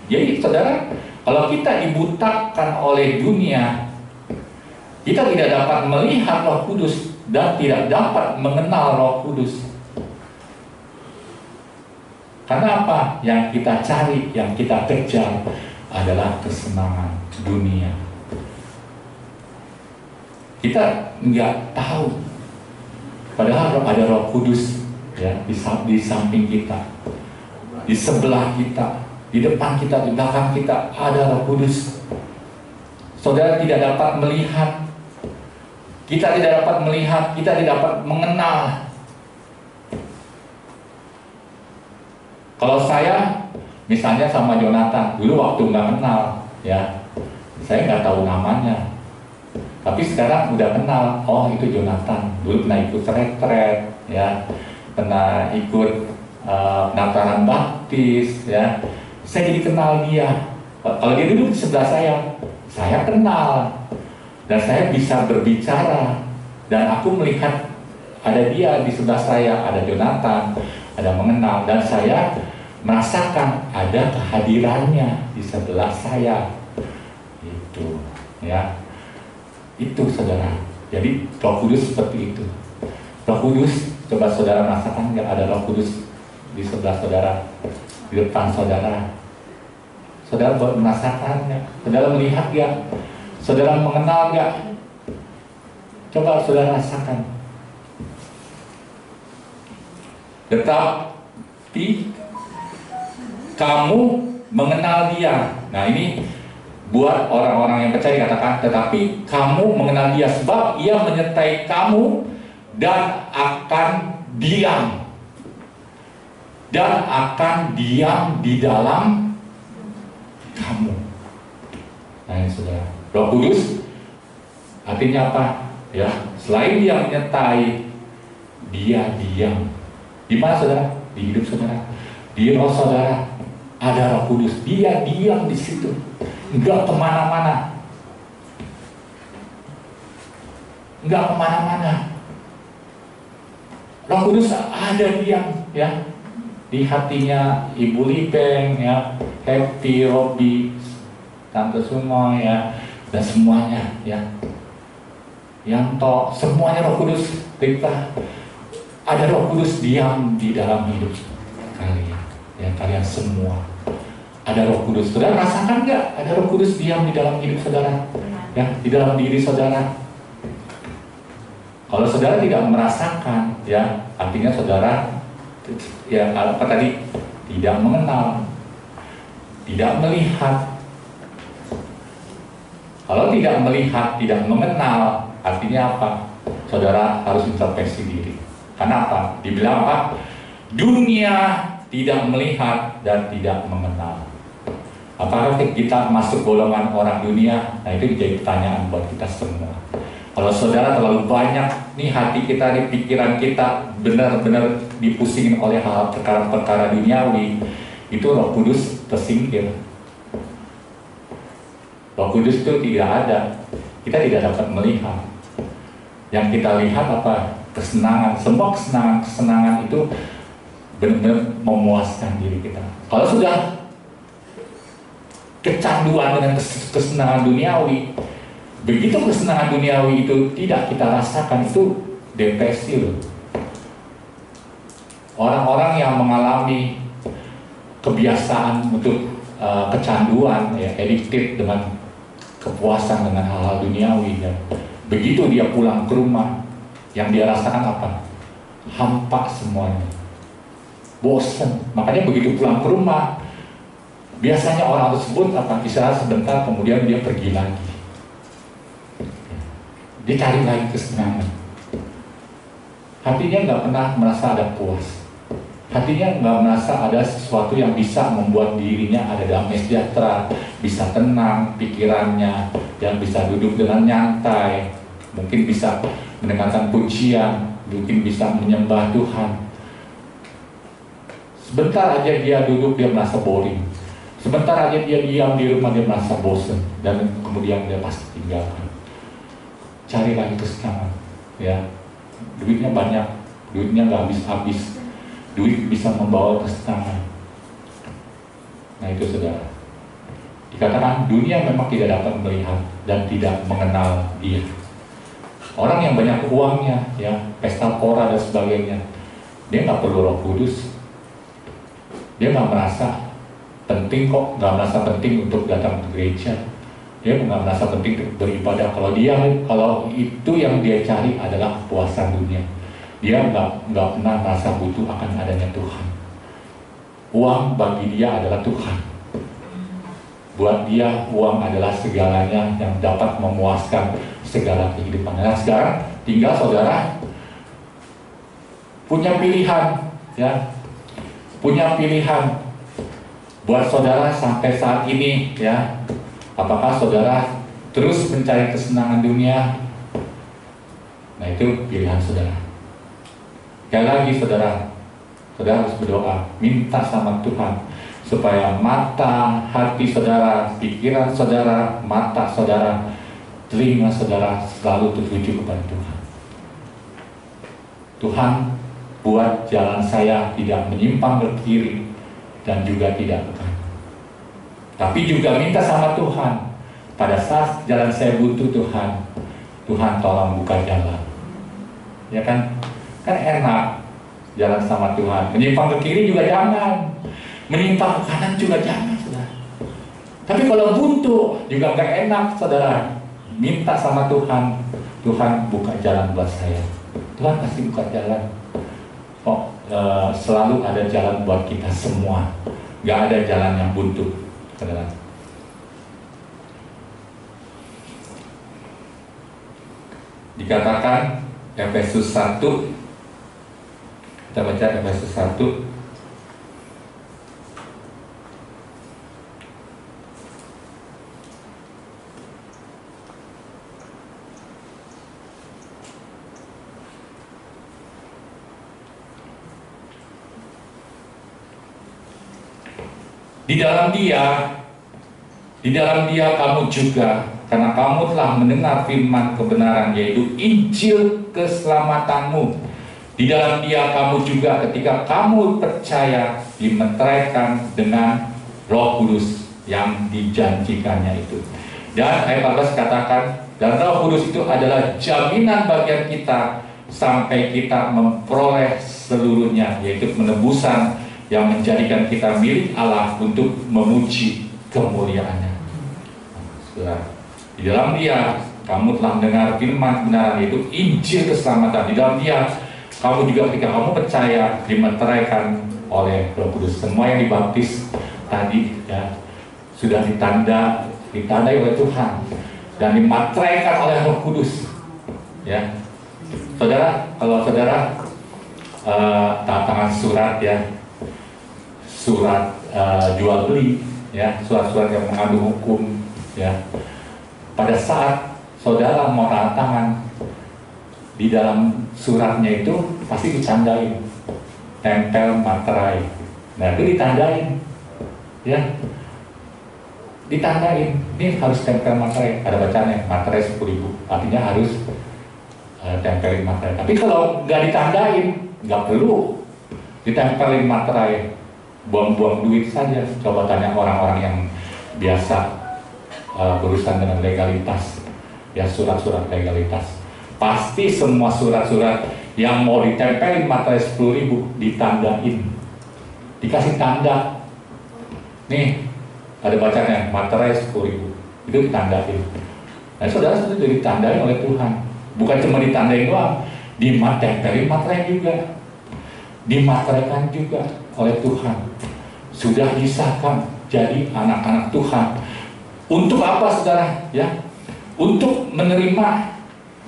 Jadi saudara, kalau kita dibutakan oleh dunia, kita tidak dapat melihat Roh Kudus dan tidak dapat mengenal Roh Kudus. Karena apa? Yang kita cari, yang kita kejar adalah kesenangan dunia. Kita nggak tahu, padahal ada Roh Kudus ya di samping kita, di sebelah kita, di depan kita, di belakang kita ada Roh Kudus. Saudara tidak dapat melihat, kita tidak dapat melihat, kita tidak dapat mengenal. Kalau saya misalnya sama Jonathan, dulu waktu nggak kenal, ya saya nggak tahu namanya. Tapi sekarang udah kenal, oh itu Jonathan. Dulu pernah ikut retret, ya, pernah ikut Natalan Baptis, ya. Saya jadi kenal dia. Kalau dia duduk di sebelah saya kenal, dan saya bisa berbicara, dan aku melihat ada dia di sebelah saya, ada Jonathan, ada mengenal, dan saya merasakan ada kehadirannya di sebelah saya. Itu, ya. Itu saudara. Jadi Roh Kudus seperti itu. Roh Kudus, coba saudara merasakan nggak ada Roh Kudus di sebelah saudara, di depan saudara? Saudara merasakan nggak? Saudara melihat nggak? Saudara mengenal nggak? Coba saudara rasakan. Tetapi kamu mengenal dia. Nah ini buat orang-orang yang percaya, katakan, tetapi kamu mengenal dia sebab ia menyertai kamu dan akan diam. Dan akan diam di dalam kamu. Nah ini saudara, Roh Kudus artinya apa? Ya, selain dia menyertai, dia diam. Di mana saudara? di hidup saudara. Di roh saudara ada Roh Kudus. Dia diam di situ, nggak kemana-mana, nggak kemana-mana. Roh Kudus ada diam ya di hatinya Ibu Lipeng ya, Happy, Robby, Tante Sumo ya, dan semuanya ya. Yanto, semuanya Roh Kudus. Rita, ada Roh Kudus diam di dalam hidup kalian ya, kalian semua ada Roh Kudus. Saudara rasakan nggak ada Roh Kudus diam di dalam hidup saudara ya, di dalam diri saudara? Kalau saudara tidak merasakan ya, artinya saudara ya apa tadi, tidak mengenal, tidak melihat. Kalau tidak melihat, tidak mengenal, artinya apa? Saudara harus introspeksi diri. Karena apa? Dibilang apa? Dunia tidak melihat dan tidak mengenal. Apakah kita masuk golongan orang dunia? Nah, itu jadi pertanyaan buat kita semua. Kalau saudara terlalu banyak nih hati kita, nih pikiran kita benar-benar dipusingin oleh hal perkara-perkara duniawi, itu Roh Kudus tersingkir. Roh Kudus itu tidak ada. Kita tidak dapat melihat. Yang kita lihat apa? Kesenangan. Semua kesenangan itu benar-benar memuaskan diri kita. Kalau sudah kecanduan dengan kesenangan duniawi, begitu kesenangan duniawi itu tidak kita rasakan, itu depresi loh. Orang-orang yang mengalami kebiasaan untuk kecanduan, ya, addicted dengan kepuasan dengan hal-hal duniawi ya. Begitu dia pulang ke rumah, yang dia rasakan apa? Hampa semuanya, bosan. Makanya begitu pulang ke rumah, biasanya orang tersebut akan istirahat sebentar, kemudian dia pergi lagi. Dia cari lagi kesenangan. Hatinya nggak pernah merasa ada puas. Hatinya nggak merasa ada sesuatu yang bisa membuat dirinya ada damai sejahtera, bisa tenang pikirannya, yang bisa duduk dengan nyantai, mungkin bisa mendengarkan pujian, mungkin bisa menyembah Tuhan. Sebentar aja dia duduk, dia merasa boring. Sebentar aja dia diam di rumah, dia merasa bosan, dan kemudian dia pasti tinggalkan. Cari lagi kesenangan, ya. Duitnya banyak, duitnya nggak habis-habis. Duit bisa membawa kesenangan. Nah itu saudara. Dikatakan dunia memang tidak dapat melihat dan tidak mengenal dia. Orang yang banyak uangnya, ya, pesta pora dan sebagainya, dia nggak perlu Roh Kudus. Dia nggak merasa penting kok, nggak merasa penting untuk datang ke gereja. Dia nggak merasa penting untuk beribadah. Kalau itu yang dia cari adalah kepuasan dunia, dia nggak pernah merasa butuh akan adanya Tuhan. Uang bagi dia adalah Tuhan. Buat dia uang adalah segalanya yang dapat memuaskan segala kehidupan. Nah sekarang tinggal saudara punya pilihan, ya, punya pilihan buat saudara sampai saat ini, ya. Apakah saudara terus mencari kesenangan dunia? Nah itu pilihan saudara. Sekali lagi saudara harus berdoa, minta sama Tuhan supaya mata hati saudara, pikiran saudara, mata saudara, telinga saudara selalu tertuju kepada Tuhan. Tuhan, buat jalan saya tidak menyimpang ke kiri dan juga tidak ke kanan. Tapi juga minta sama Tuhan, pada saat jalan saya butuh Tuhan, Tuhan tolong buka jalan. Ya kan? Kan enak jalan sama Tuhan. Menyimpang ke kiri juga jangan, menyimpang ke kanan juga jangan, saudara. Tapi kalau buntu juga nggak enak, saudara. Minta sama Tuhan, Tuhan buka jalan buat saya. Tuhan pasti buka jalan. Selalu ada jalan buat kita semua. Nggak ada jalan yang buntu, saudara. Dikatakan Efesus 1, kita baca Efesus 1 ayat Di dalam Dia kamu juga, karena kamu telah mendengar firman kebenaran, yaitu Injil keselamatanmu. Di dalam Dia kamu juga ketika kamu percaya dimeteraikan dengan Roh Kudus yang dijanjikannya itu. Dan ayat 14 katakan, dan Roh Kudus itu adalah jaminan bagian kita sampai kita memperoleh seluruhnya, yaitu penebusan yang menjadikan kita milik Allah untuk memuji kemuliaannya. Di dalam Dia kamu telah mendengar firman kebenaran, yaitu Injil keselamatan. Di dalam Dia kamu juga ketika kamu percaya dimeteraikan oleh Roh Kudus. Semua yang dibaptis tadi ya sudah ditandai oleh Tuhan dan dimeteraikan oleh Roh Kudus. Ya, saudara, kalau saudara tanda tangan surat ya, surat jual beli ya, surat-surat yang mengandung hukum ya, pada saat saudara mau tanda tangan, di dalam suratnya itu pasti ditandain tempel materai. Nah itu ditandain ya, ditandain ini harus tempel materai, ada bacanya materai 10.000, artinya harus tempelin materai. Tapi kalau nggak ditandain, nggak perlu ditempelin materai, buang-buang duit saja. Coba tanya orang-orang yang biasa berurusan dengan legalitas ya, surat-surat legalitas. Pasti semua surat-surat yang mau ditempelin materai 10.000 ditandain, dikasih tanda. Nih ada bacanya materai 10.000, itu ditandain. Nah saudara sudah ditandain oleh Tuhan, bukan cuma ditandain doang, ditempelin materai juga, dimateraikan juga oleh Tuhan. Sudah disahkan jadi anak-anak Tuhan. Untuk apa saudara? Ya, untuk menerima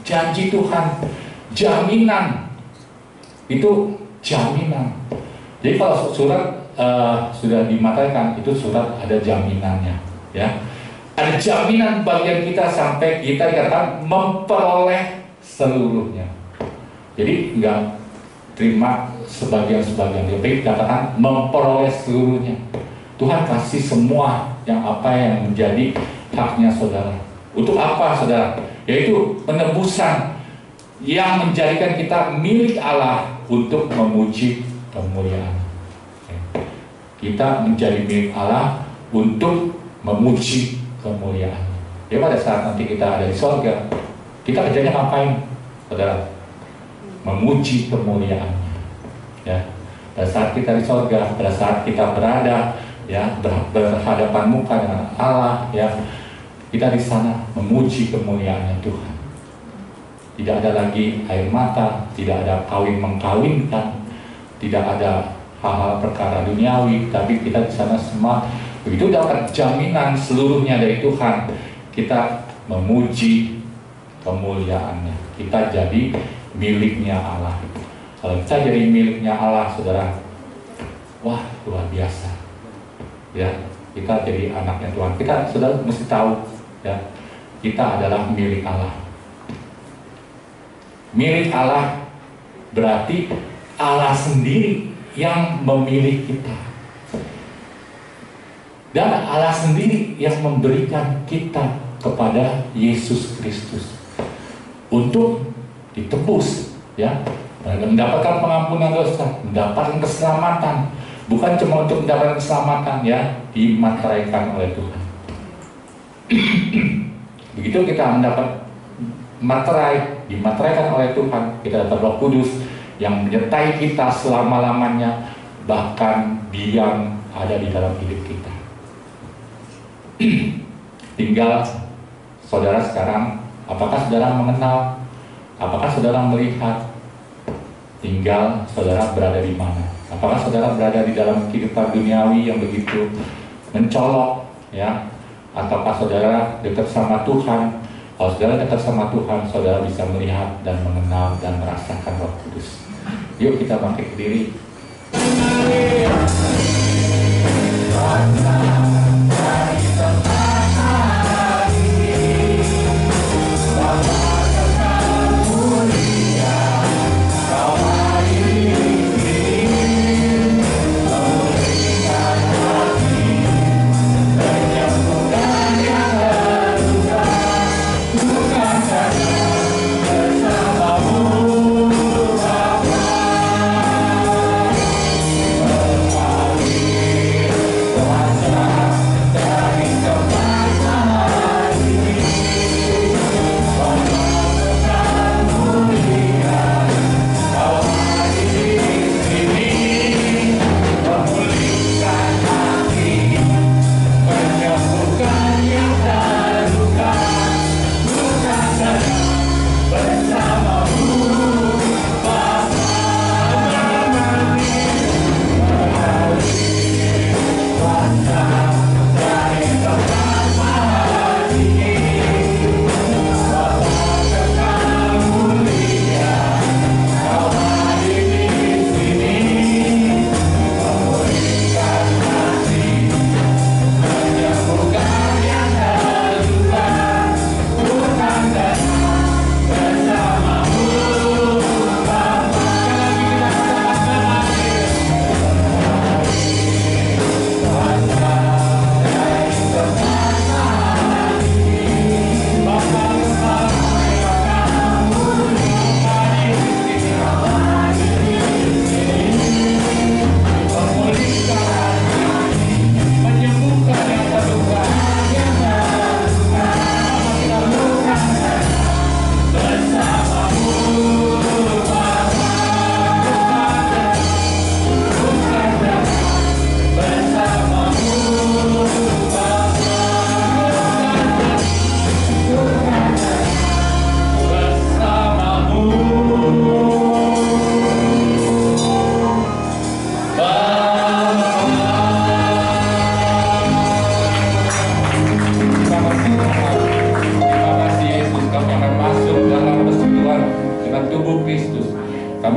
janji Tuhan, jaminan. Itu jaminan. Jadi kalau surat sudah dimateraikan, itu surat ada jaminannya, ya. Ada jaminan bagian kita sampai kita dikatakan memperoleh seluruhnya. Jadi enggak terima sebagian-sebagian, tapi dikatakan memperoleh seluruhnya. Tuhan kasih semua yang apa yang menjadi haknya saudara. Untuk apa saudara? Yaitu penebusan yang menjadikan kita milik Allah untuk memuji kemuliaan. Kita menjadi milik Allah untuk memuji kemuliaan. Ya pada saat nanti kita ada di surga, kita kerjanya ngapain saudara? Memuji kemuliaannya. Ya, pada saat kita di surga, pada saat kita berada ya berhadapan muka dengan Allah ya, kita di sana memuji kemuliaannya Tuhan. Tidak ada lagi air mata, tidak ada kawin mengkawinkan, tidak ada hal-hal perkara duniawi, tapi kita di sana semua begitu dapat jaminan seluruhnya dari Tuhan. Kita memuji kemuliaannya. Kita jadi miliknya Allah. Kalau kita jadi miliknya Allah, saudara, wah luar biasa. Ya, kita jadi anaknya Tuhan. Kita saudara mesti tahu ya, kita adalah milik Allah. Milik Allah berarti Allah sendiri yang memilih kita, dan Allah sendiri yang memberikan kita kepada Yesus Kristus untuk ditebus ya, mendapatkan pengampunan dosa, mendapatkan keselamatan. Bukan cuma untuk mendapatkan keselamatan ya, dimateraikan oleh Tuhan. Begitu kita mendapat materai, dimateraikan oleh Tuhan, kita dapat Roh Kudus yang menyertai kita selama-lamanya, bahkan diam ada di dalam hidup kita. Tinggal saudara sekarang, apakah saudara mengenal, apakah saudara melihat, tinggal saudara berada di mana. Apakah saudara berada di dalam kehidupan duniawi yang begitu mencolok ya, ataukah saudara dekat sama Tuhan? Kalau saudara dekat sama Tuhan, saudara bisa melihat dan mengenal dan merasakan Roh Kudus. Yuk kita bangkit berdiri.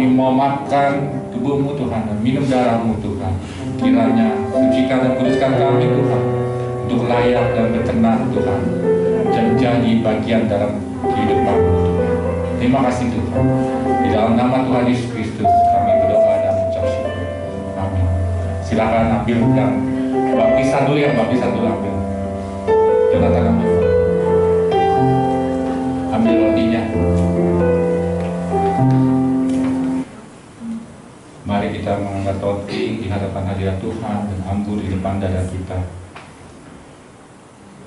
Kami mau makan tubuh-Mu Tuhan dan minum darah-Mu Tuhan. Kiranya sucikan dan kuduskan kami Tuhan, untuk layak dan berkenan Tuhan, dan jadi bagian dalam kehidupan Tuhan. Terima kasih Tuhan. Di dalam nama Tuhan Yesus Kristus kami berdoa dan mengucap syukur. Amin. Silakan ambil yang baptisan dulu, ambil. Jonathan ambil. Ambil rotinya. Mari kita mengangkat roti di hadapan hadirat Tuhan dan anggur di depan dada kita.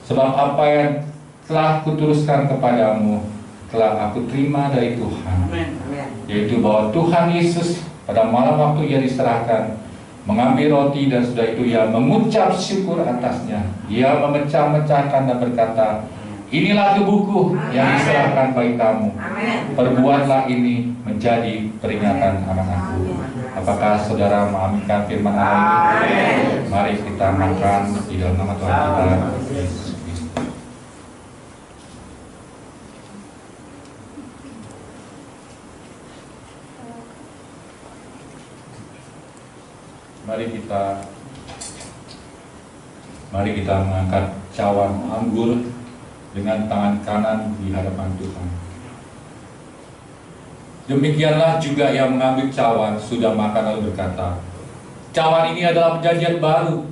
Sebab apa yang telah kuturuskan kepadamu telah aku terima dari Tuhan, yaitu bahwa Tuhan Yesus pada malam waktu Ia diserahkan mengambil roti, dan sudah itu Ia mengucap syukur atasnya. Ia memecah-mecahkan dan berkata, inilah tubuhku yang diserahkan bagi kamu. Perbuatlah ini menjadi peringatan akan aku. Apakah saudara mengaminkan firman Allah ini? Mari kita makan di dalam nama Tuhan kita Yesus. Mari kita mengangkat cawan anggur dengan tangan kanan di hadapan Tuhan. Demikianlah juga yang mengambil cawan sudah makan lalu berkata, cawan ini adalah perjanjian baru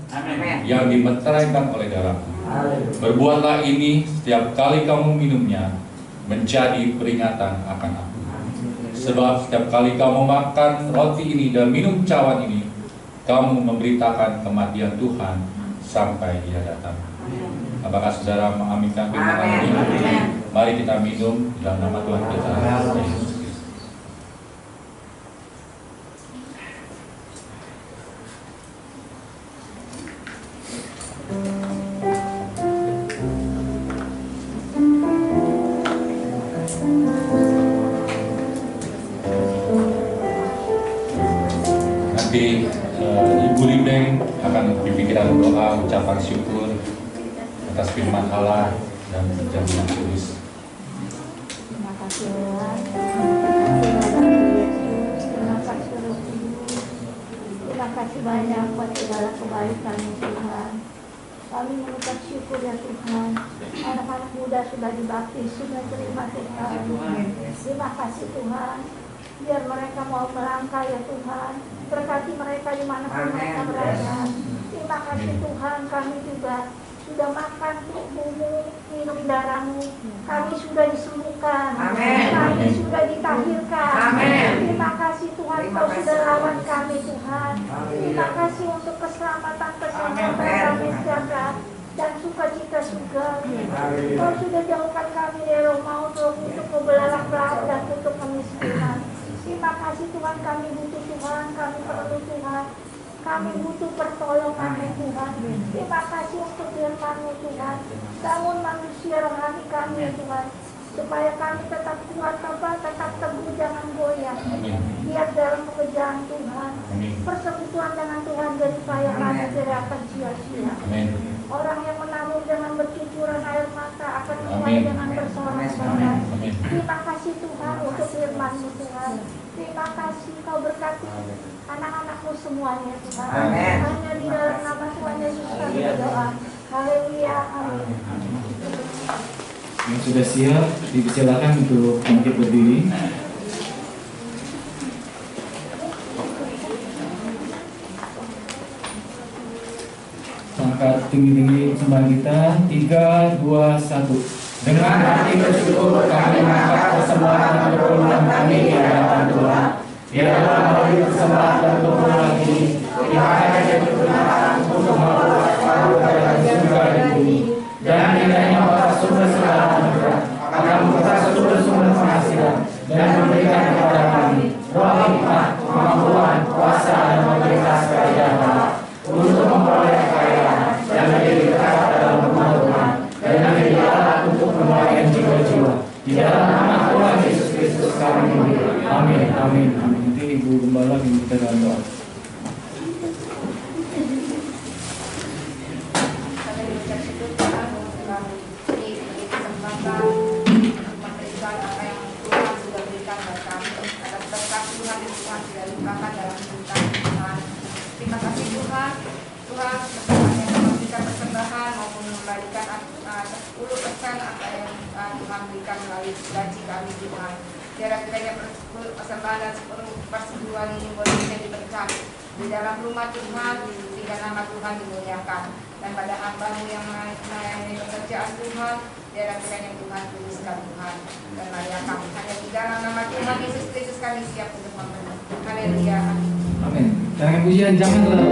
yang dimeteraikan oleh darahku. Berbuatlah ini setiap kali kamu minumnya menjadi peringatan akan aku. Sebab setiap kali kamu makan roti ini dan minum cawan ini, kamu memberitakan kematian Tuhan sampai Ia datang. Apakah saudara mengaminkan firman Allah ini? Mari kita minum dalam nama Tuhan kita Yesus. Nanti Ibu Libeng akan berpikiran doa, ucapan syukur atas firman Allah dan perjanjian kudus. Terima kasih Tuhan. Terima kasih Roh Kudus. Terima kasih banyak buat segala kebaikan Tuhan. Kami mengucap syukur ya Tuhan. Anak-anak muda sudah dibaptis, sudah terima Tuhan. Terima kasih Tuhan. Biar mereka mau melangkah ya Tuhan. Berkati mereka dimanapun mereka berada. Terima kasih Tuhan. Kami juga sudah makan tubuh-Mu, minum darah-Mu. Kami sudah disembuhkan. Kami sudah ditahirkan. Terima kasih Tuhan, Kau sudah lawan kami Tuhan. Terima kasih untuk keselamatan kami jaga dan sukacita surga. Kau sudah jauhkan kami dari roh maut, roh untuk kebelalak-belak dan untuk kemiskinan. Terima kasih Tuhan, kami butuh Tuhan, kami perlu Tuhan. Kami butuh pertolongan Tuhan. Terima kasih untuk firman-Mu Tuhan. Bangun manusia rohani kami Tuhan, supaya kami tetap kuat, tetap teguh, jangan goyah. Biar dalam pekerjaan Tuhan, persekutuan dengan Tuhan jadi payah kami tidak akan sia-sia. Orang yang menabur dengan bercucuran air mata akan menuai dengan bersorak-sorai. Terima kasih Tuhan untuk firman-Mu Tuhan. Terima kasih Kau berkati anak-anak-Mu semuanya Tuhan. Hanya di dalam nama Tuhan Yesus kami berdoa. Haleluya. Amin. Yang sudah siap, dipersilakan untuk bangkit berdiri. Angkat tinggi-tinggi persembahan kita. 3, 2, 1. Dengan hati bersyukur kami mengangkat persembahan dan perpuluhan kami di hadapan Tuhan. Biarlah melalui persembahan dan perpuluhan ini kita hanya dipergunakan untuk membuat paru kerajaan surga di bumi. Dan kiranya Bapa sumber segala anugerah akan membuka sumber-sumber penghasilan dan memberikan kepada kami roh hikmat, kemampuan, kuasa dan otoritas kerajaan Allah untuk memperoleh kekayaan dan menjadi dekat dalam rumah Tuhan dan menjadi alat untuk memuliakan jiwa-jiwa. Di dalam nama Tuhan Yesus Kristus kami berdoa. Amin. Amin. Amin. Nanti Ibu Gembala yang kita dalam doa. Memberikan apa yang Tuhan sudah berikan buat kami atas berkat Tuhan Yesus gaji kami Tuhan. Biarlah kiranya persembahan dan persetujuan ini boleh diberkah di dalam rumah Tuhan, sehingga nama Tuhan dimuliakan. Dan pada hamba-Mu yang melayani pekerjaan Tuhan, biarlah kiranya Tuhan tuliskan Tuhan dan layakan. Hanya di dalam nama Tuhan Yesus Kristus kami siap untuk mempenuhi. Haleluya. Amin. Jangan pujian, janganlah.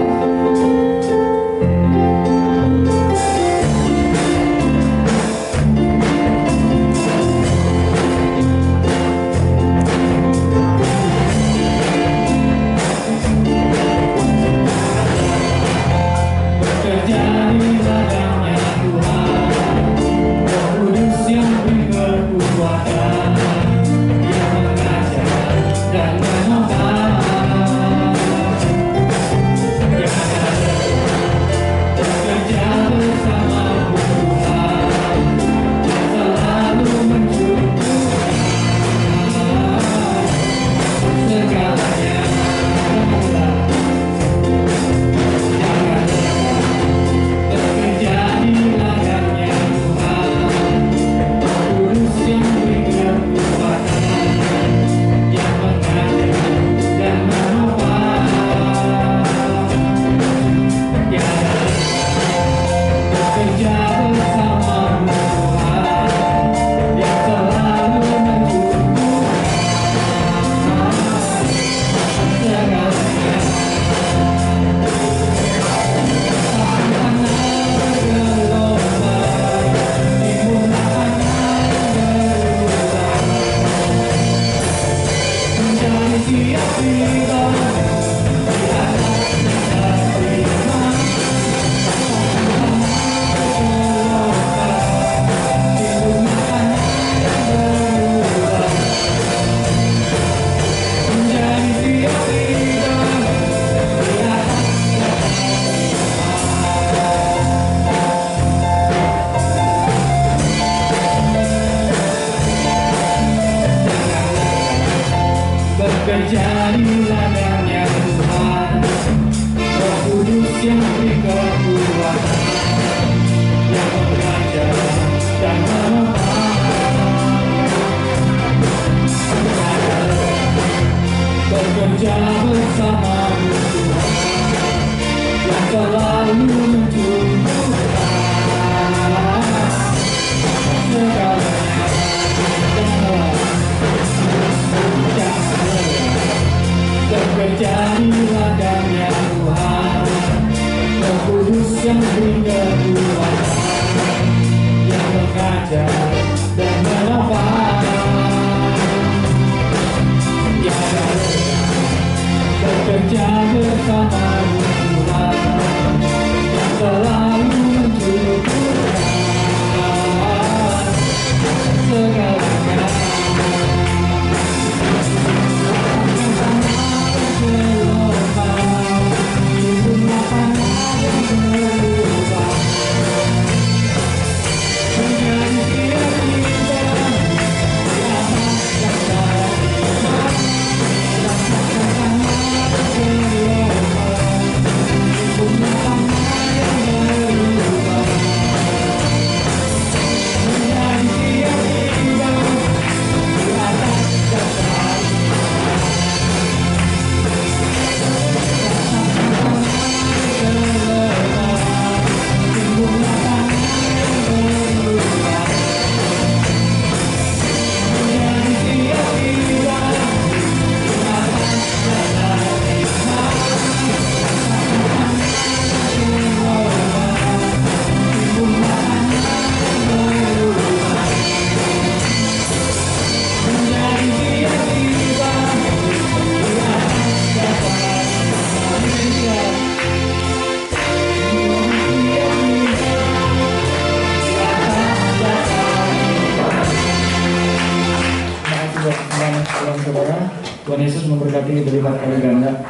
Tuhan Yesus memberkati berlipat kali ganda.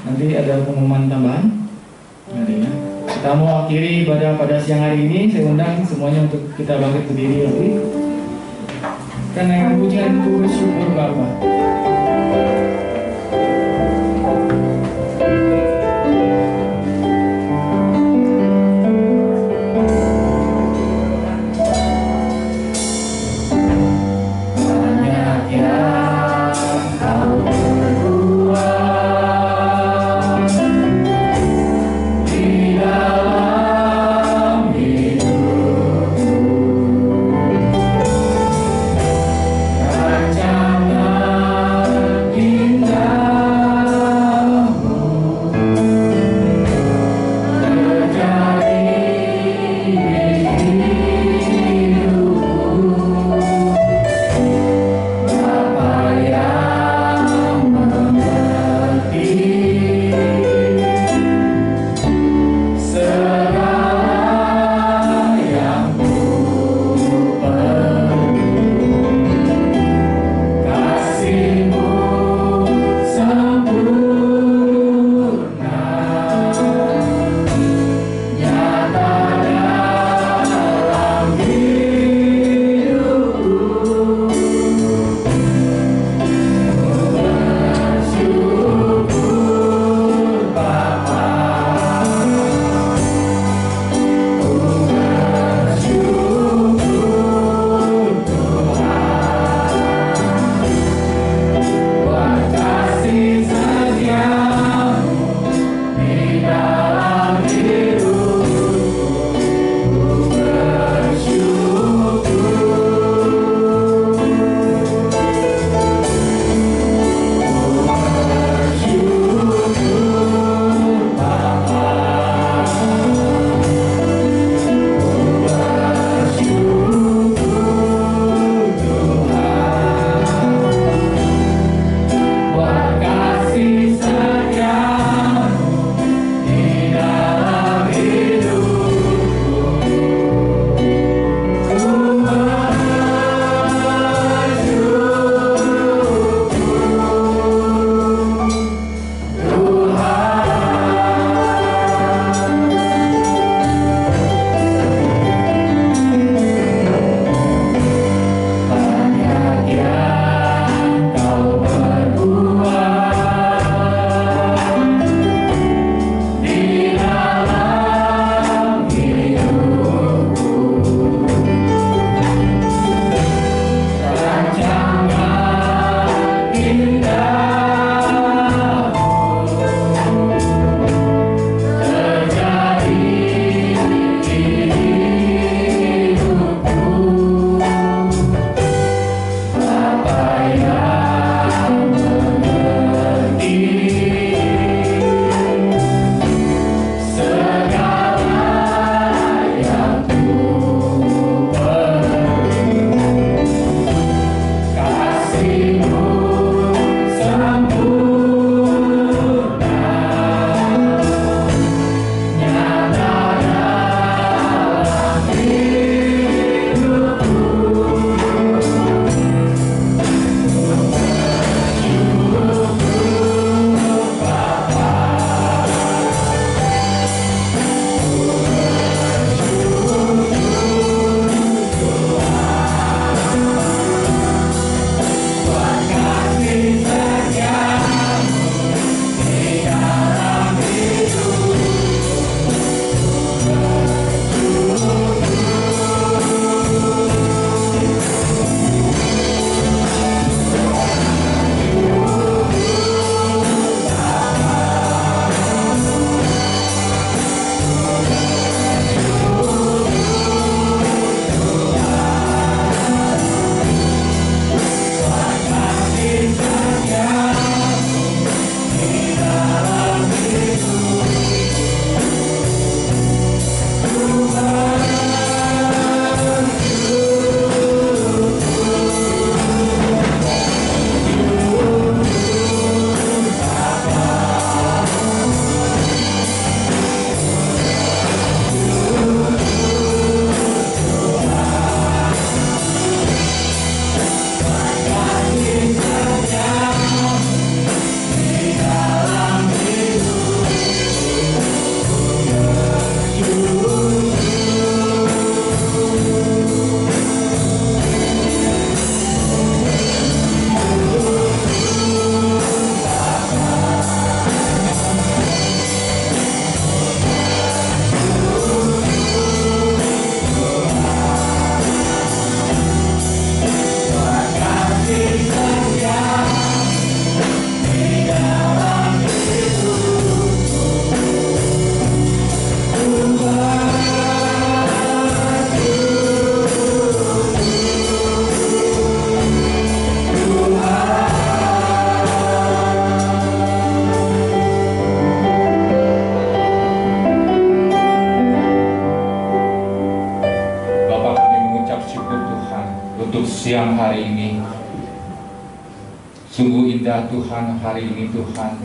Nanti ada pengumuman tambahan. Nantinya. Kita mau akhiri pada siang hari ini. Saya undang semuanya untuk kita bangkit berdiri lagi. Karena yang pujian ku bersyukur Bapa. Sungguh indah Tuhan hari ini Tuhan,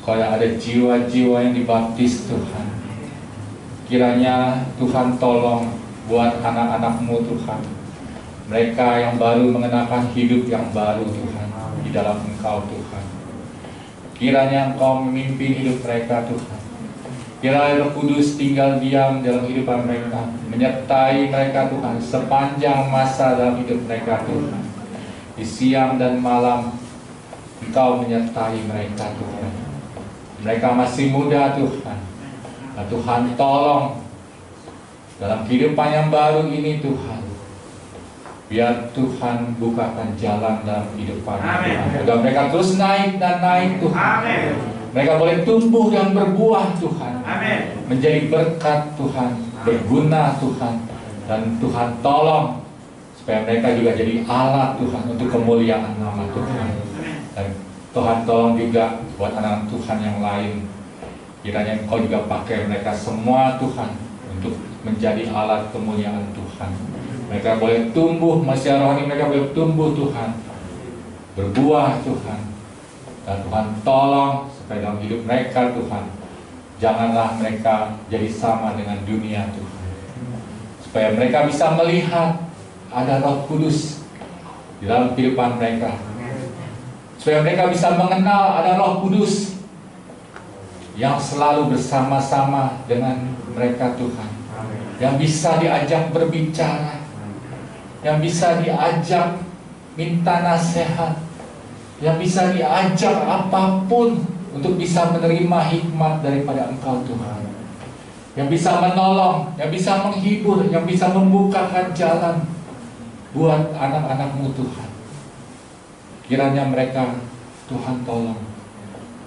kalau ada jiwa-jiwa yang dibaptis Tuhan. Kiranya Tuhan tolong buat anak-anak-Mu Tuhan, mereka yang baru mengenakan hidup yang baru Tuhan di dalam Engkau Tuhan. Kiranya Engkau memimpin hidup mereka Tuhan. Kiranya Roh Kudus tinggal diam dalam kehidupan mereka, menyertai mereka Tuhan sepanjang masa dalam hidup mereka Tuhan. Di siang dan malam Engkau menyertai mereka Tuhan. Mereka masih muda Tuhan. Nah, Tuhan tolong dalam kehidupan yang baru ini Tuhan, biar Tuhan bukakan jalan dalam kehidupan Tuhan. Agar mereka terus naik dan naik Tuhan. Amen. Mereka boleh tumbuh dan berbuah Tuhan. Amen. Menjadi berkat Tuhan, berguna Tuhan. Dan Tuhan tolong supaya mereka juga jadi alat Tuhan untuk kemuliaan nama Tuhan. Dan Tuhan tolong juga buat anak Tuhan yang lain. Kiranya Engkau juga pakai mereka semua Tuhan untuk menjadi alat kemuliaan Tuhan. Mereka boleh tumbuh, manusia rohani mereka boleh tumbuh Tuhan, berbuah Tuhan. Dan Tuhan tolong supaya dalam hidup mereka Tuhan, janganlah mereka jadi sama dengan dunia Tuhan. Supaya mereka bisa melihat ada Roh Kudus di dalam kehidupan mereka. Supaya mereka bisa mengenal ada Roh Kudus yang selalu bersama-sama dengan mereka Tuhan, yang bisa diajak berbicara, yang bisa diajak minta nasihat, yang bisa diajak apapun untuk bisa menerima hikmat daripada Engkau Tuhan, yang bisa menolong, yang bisa menghibur, yang bisa membukakan jalan buat anak-anak-Mu Tuhan. Kiranya mereka Tuhan tolong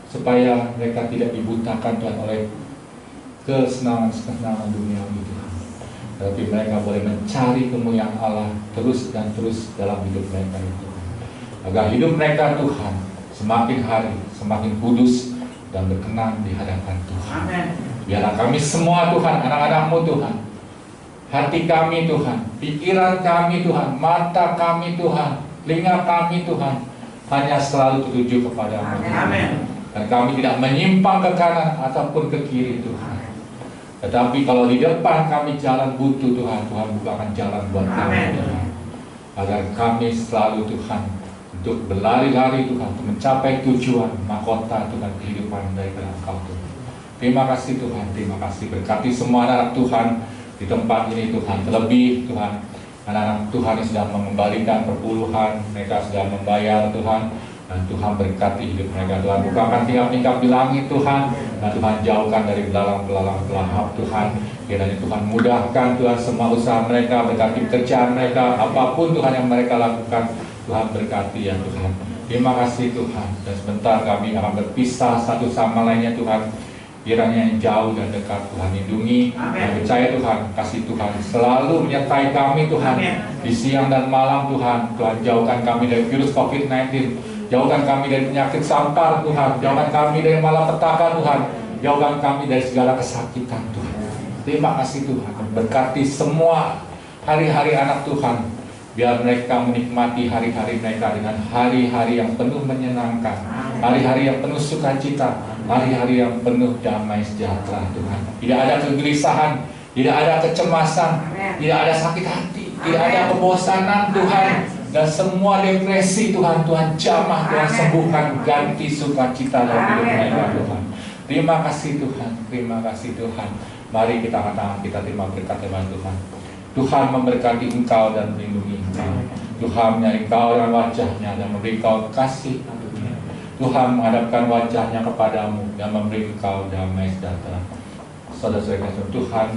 supaya mereka tidak dibutakan Tuhan oleh kesenangan-kesenangan dunia itu, tapi mereka boleh mencari kemuliaan Allah terus dan terus dalam hidup mereka itu, agar hidup mereka Tuhan semakin hari semakin kudus dan berkenan di hadapan Tuhan. Biarlah kami semua Tuhan, anak-anak-Mu Tuhan, hati kami Tuhan, pikiran kami Tuhan, mata kami Tuhan, telinga kami Tuhan, hanya selalu tertuju kepada-Mu. Amin. Dan kami tidak menyimpang ke kanan ataupun ke kiri Tuhan. Tetapi kalau di depan kami jalan buntu Tuhan, Tuhan bukakan jalan buat kami Tuhan. Agar kami selalu Tuhan untuk berlari-lari Tuhan, untuk mencapai tujuan mahkota Tuhan kehidupan daripada Engkau Tuhan. Terima kasih Tuhan, terima kasih. Berkati semua anak Tuhan di tempat ini Tuhan. Terlebih Tuhan, anak-anak Tuhan yang sedang mengembalikan perpuluhan, mereka sedang membayar Tuhan. Dan Tuhan berkati hidup mereka Tuhan, bukakan tingkap-tingkap di langit Tuhan, dan Tuhan jauhkan dari belalang-belalang pelahap Tuhan. Kiranya Tuhan mudahkan Tuhan semua usaha mereka, berkati pekerjaan mereka, apapun Tuhan yang mereka lakukan, Tuhan berkati ya Tuhan. Terima kasih Tuhan. Dan sebentar kami akan berpisah satu sama lainnya Tuhan. Kiranya yang jauh dan dekat Tuhan lindungi. Dan percaya Tuhan, kasih Tuhan selalu menyertai kami Tuhan. Di siang dan malam Tuhan, Tuhan jauhkan kami dari virus COVID-19. Jauhkan kami dari penyakit sampar Tuhan, jauhkan kami dari malapetaka Tuhan, jauhkan kami dari segala kesakitan Tuhan. Terima kasih Tuhan, berkati semua hari-hari anak Tuhan, biar mereka menikmati hari-hari mereka dengan hari-hari yang penuh menyenangkan, hari-hari yang penuh sukacita, hari-hari yang penuh damai sejahtera Tuhan. Tidak ada kegelisahan, tidak ada kecemasan, tidak ada sakit hati, tidak ada kebosanan Tuhan. Dan semua depresi Tuhan, Tuhan jamah, Tuhan sembuhkan, ganti sukacita dalam hidup mereka Tuhan. Terima kasih Tuhan, terima kasih Tuhan. Mari kita angkat tangan kita terima berkat Tuhan. Tuhan memberkati engkau dan melindungi engkau. Tuhan menyari engkau dengan wajahnya dan memberi engkau kasih. Tuhan menghadapkan wajahnya kepadamu dan memberi engkau damai sejahtera. Saudara-saudara Tuhan,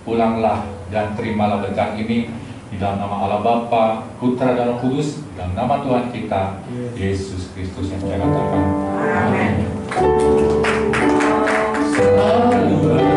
pulanglah dan terimalah berkat ini di dalam nama Allah Bapa, Putra dan Roh Kudus, dalam nama Tuhan kita, Yesus Kristus yang saya katakan. Amin. Selalu